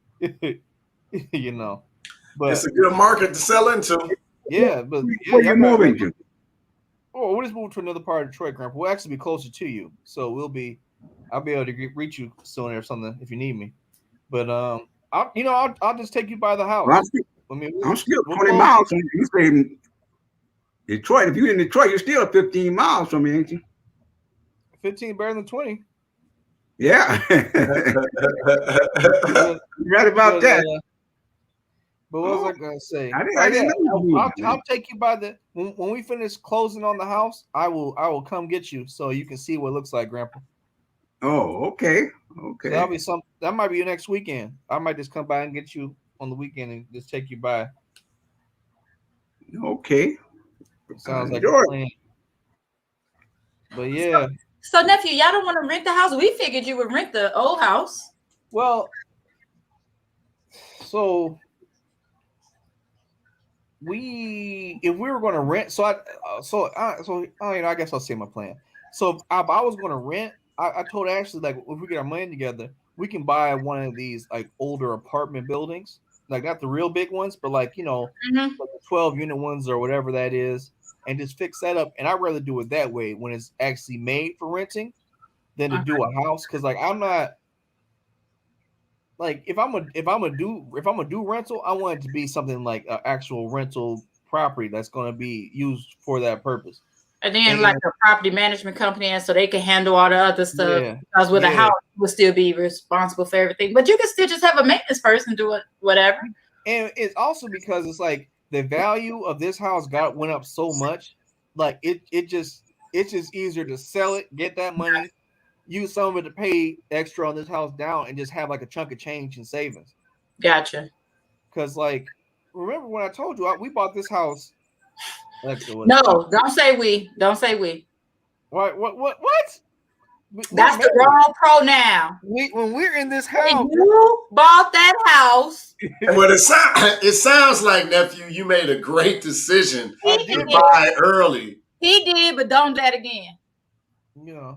You know, but It's a good market to sell into. yeah, but Where you moving to? Oh, we'll just move to another part of Detroit, Grandpa. We'll actually be closer to you, so I'll be able to reach you sooner or something if you need me. But I'll just take you by the house. Well, I'm still 20 miles from you. You say Detroit. If you're in Detroit, you're still 15 miles from me, ain't you? 15 better than 20. Yeah. Right about that. But what was I gonna say? I didn't know. I'll take you by the when we finish closing on the house. I will come get you so you can see what it looks like, Grandpa. Oh, okay. So that might be your next weekend. I might just come by and get you on the weekend and just take you by. Okay. Sounds like a plan. But yeah. So nephew, y'all don't want to rent the house? We figured you would rent the old house. Well, so if we were going to rent, I guess I'll say my plan. So if I was going to rent, I told Ashley, like, if we get our money together, we can buy one of these like older apartment buildings, like not the real big ones, but like, like the 12-unit ones or whatever that is, and just fix that up. And I'd rather do it that way when it's actually made for renting than to do a house, because like I'm not. Like if I'm gonna do rental, I want it to be something like an actual rental property that's gonna be used for that purpose. And then like a property management company, and so they can handle all the other stuff. Yeah, because with a house, you will still be responsible for everything, but you can still just have a maintenance person do it, whatever. And it's also because it's like the value of this house went up so much, like it's just easier to sell it, get that money, use some of it to pay extra on this house down, and just have like a chunk of change in savings. Gotcha. Because like, remember when I told you we bought this house? No, don't say we. Don't say we. What? That's the wrong pronoun. When we're in this house, you bought that house. Well, it sounds like, nephew, you made a great decision to buy early. He did, but don't do that again. Yeah.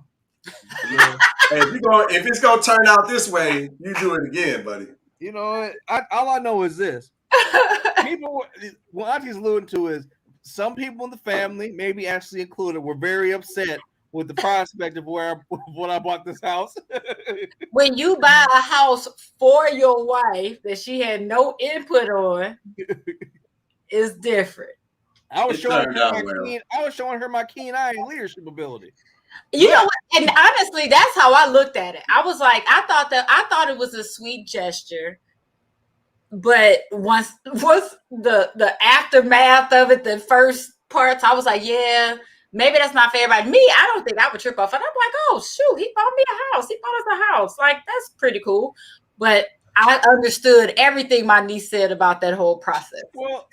Hey, if it's gonna turn out this way, you do it again, buddy. You know, all I know is this: people, what Auntie's alluding to is some people in the family, maybe Ashley included, were very upset with the prospect of when I bought this house. When you buy a house for your wife that she had no input on, it's different. I was showing her my keen eye and leadership ability. You know what? And honestly, that's how I looked at it. I was like, I thought it was a sweet gesture. But once the aftermath of it, the first parts, I was like, yeah, maybe that's not for everybody. Me, I don't think I would trip off. And I'm like, oh shoot, he bought me a house. He bought us a house. Like, that's pretty cool. But I understood everything my niece said about that whole process. Well,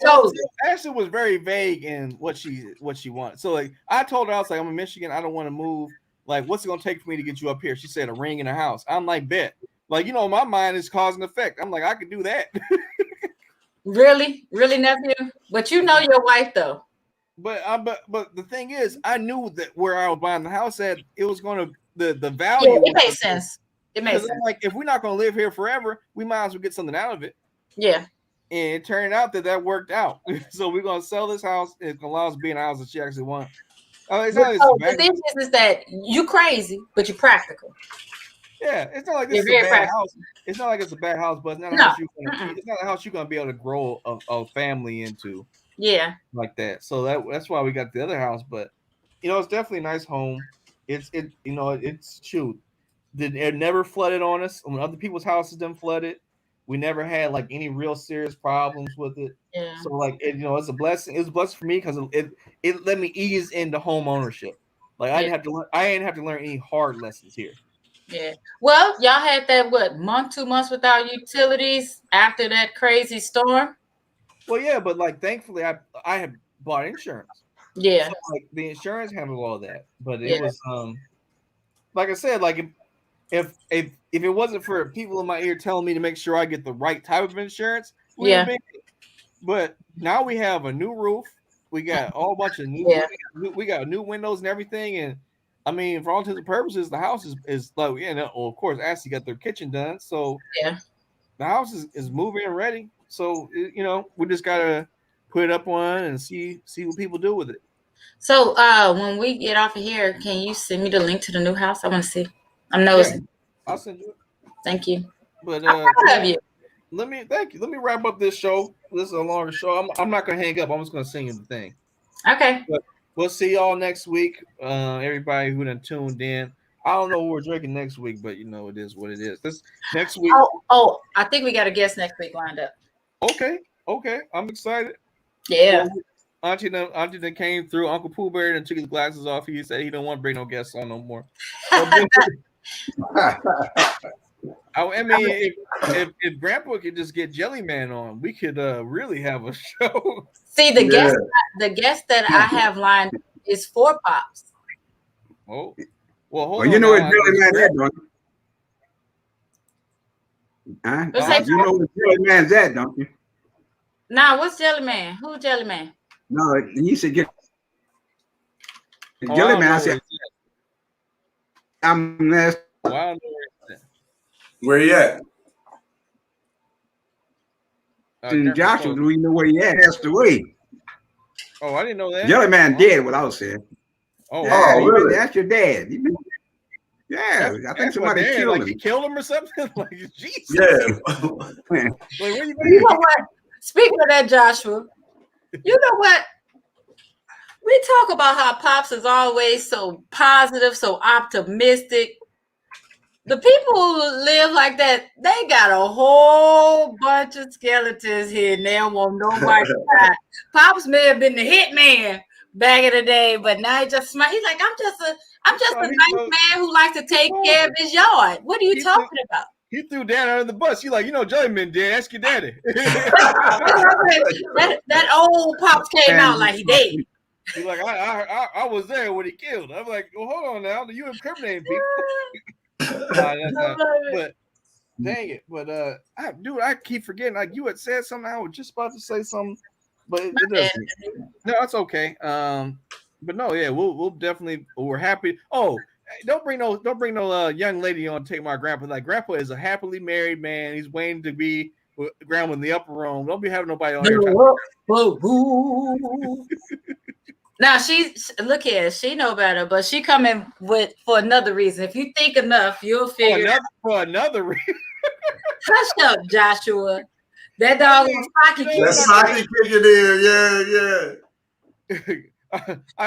Ashley was very vague in what she wanted. So like I told her, I was like, I'm in Michigan, I don't want to move. Like, what's it gonna take for me to get you up here? She said a ring in a house. I'm like, bet. Like, my mind is cause and effect. I'm like, I can do that. Really, nephew? But you know your wife though. But the thing is, I knew that where I was buying the house at, it was gonna the value. Yeah, it makes sense. It makes sense. Like, if we're not gonna live here forever, we might as well get something out of it. Yeah. And it turned out that worked out. So we're gonna sell this house. It's gonna allow us to be in a house that she actually wants. It's not like So it's the thing is that you crazy, but you're practical. Yeah, it's not like this You're is a very bad practical. house. It's not like it's a bad house, but it's not a No. house it's not a house you're gonna be able to grow a family into Yeah. like that. So that's why we got the other house. But it's definitely a nice home. It's shoot. It never flooded on us when other people's houses done flooded. We never had like any real serious problems with it. Yeah. So like it's a blessing. It's a blessing for me because it let me ease into home ownership. Like I didn't have to learn any hard lessons here. Yeah. Well, y'all had that 2 months without utilities after that crazy storm. Well, yeah, but like thankfully I had bought insurance. Yeah. So like the insurance handled all that. But it Yeah. was like I said, like if it wasn't for people in my ear telling me to make sure I get the right type of insurance, we would have been. But now we have a new roof. We got a whole bunch of new. Yeah. We got new windows and everything, and I mean, for all intents and purposes, the house is like of course, Ashley got their kitchen done, so Yeah. the house is moving and ready. So we just gotta put it up on and see what people do with it. So when we get off of here, can you send me the link to the new house? I want to see. I'm nosing. I'll send you it. Thank you. But I'm proud of you. thank you. Let me wrap up this show. This is a longer show. I'm not gonna hang up. I'm just gonna sing you the thing. Okay. But we'll see y'all next week. Everybody who done tuned in. I don't know what we're drinking next week, but it is what it is. This next week. Oh, I think we got a guest next week lined up. Okay. I'm excited. Yeah. Well, Auntie that came through. Uncle Pooh Bear and took his glasses off. He said he don't want to bring no guests on no more. I mean, if Grandpa could just get Jelly Man on, we could really have a show. See, the guest that I have lined up is 4 Pops. Oh, well, hold Well, on. you know what now. Jelly Man at, don't you? Huh? You know what Jelly Man's at, don't you? Nah, what's Jelly Man? Who's Jelly Man? No, you said get Jelly Man. I said, I'm nasty. Well, I don't know Where he at? And Joshua, do we know where he at? Passed away. Oh, I didn't know that. Jelly Man dead, what I was saying. Oh, yeah, really? That's your dad. Yeah, I think somebody killed him. Like he killed him or something. Like Jesus. Yeah. Like where you been? You know what? Speaking of that, Joshua, you know what? We talk about how Pops is always so positive, so optimistic. The people who live like that, they got a whole bunch of skeletons here, and they don't want nobody to die. Pops may have been the hitman back in the day, but now he just smart. He's like, I'm just a nice man who likes to take care of his yard. What are you talking about? He threw Dad under the bus. He's like, Jelly Man dead. Ask your daddy. that old Pops came out like he dead. He's like, I was there when he killed. I'm like, well, hold on now. You incriminating people. But dang it. But I keep forgetting. Like you had said something. I was just about to say something, but it doesn't. No, it's okay. But no, yeah, we'll definitely. We're happy. Oh, don't bring no young lady on to take my grandpa. Like grandpa is a happily married man. He's waiting to be with grandma in the upper room. Don't be having nobody on here. Now look here, she know better, but she coming for another reason. If you think enough, you'll figure for another reason. Hush up, Joshua. That dog was Saki kicking. That's Saki kicking in, yeah.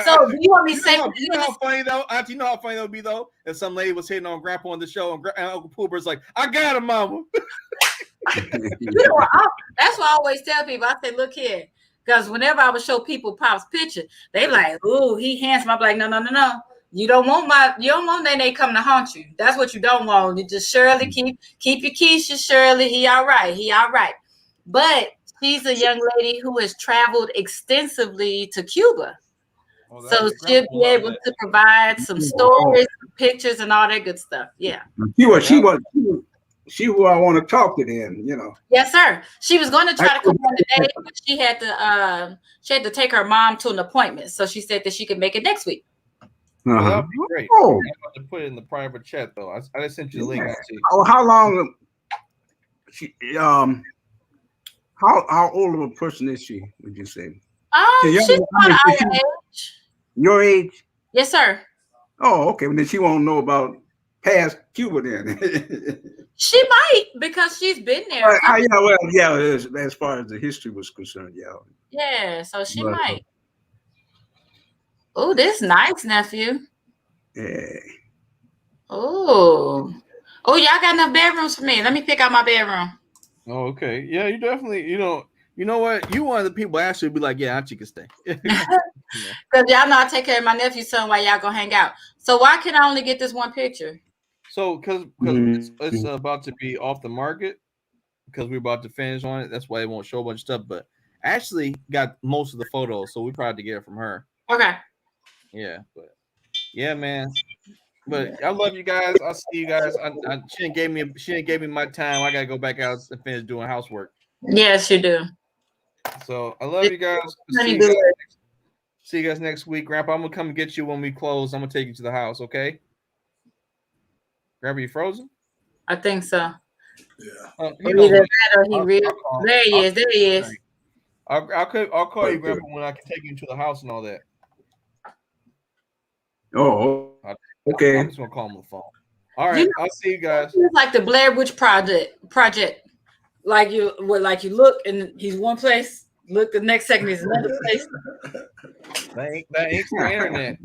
So do you want me to say? You know how funny though, Auntie? You know how funny that would be though, if some lady was hitting on Grandpa on the show, and Uncle Poober's like, "I got him, Mama." You know what? That's what I always tell people. I say, look here. Because whenever I would show people Pop's picture, they like, "Ooh, he handsome." I'm like, no. You don't want that they come to haunt you. That's what you don't want. You just Shirley, keep your Keisha, Shirley. He all right. But she's a young lady who has traveled extensively to Cuba. So she'll be able to provide some stories, pictures, and all that good stuff. Yeah. She who I want to talk to then, Yes, sir. She was going to try to come on today, but she had to take her mom to an appointment. So she said that she could make it next week. Well, that'd be great. I'm about to put it in the private chat though. I just sent you the link. Oh, how long? How old of a person is she? Would you say? She's about our age. Your age? Yes, sir. Oh, okay. Well, then she won't know about past Cuba then. She might because she's been there. Yeah, well, yeah. As far as the history was concerned, yeah. Yeah, so she But, might. Oh, this nice, nephew. yeah. Oh, y'all got enough bedrooms for me. Let me pick out my bedroom. Oh, okay. Yeah, you definitely. You know what? You one of the people actually be like, yeah, Auntie can stay. Because y'all know I take care of my nephew's son while y'all go hang out. So why can I only get this one picture? So, because it's about to be off the market, because we're about to finish on it. That's why it won't show a bunch of stuff. But Ashley got most of the photos, so we probably get it from her. Okay. Yeah, but yeah, man. But I love you guys. I'll see you guys. She didn't give me my time. I gotta go back out and finish doing housework. Yes, you do. So I love you guys. See you guys next week, Grandpa. I'm gonna come get you when we close. I'm gonna take you to the house, okay? Grandpa, you frozen? I think so. Yeah. There he is. There he is. I'll call you, Grandpa, when I can take you to the house and all that. Oh, okay. I'm just gonna call him on the phone. All right, I'll see you guys. It's like the Blair Witch Project. Like you look and he's one place. Look, the next second he's another place. That ain't the internet.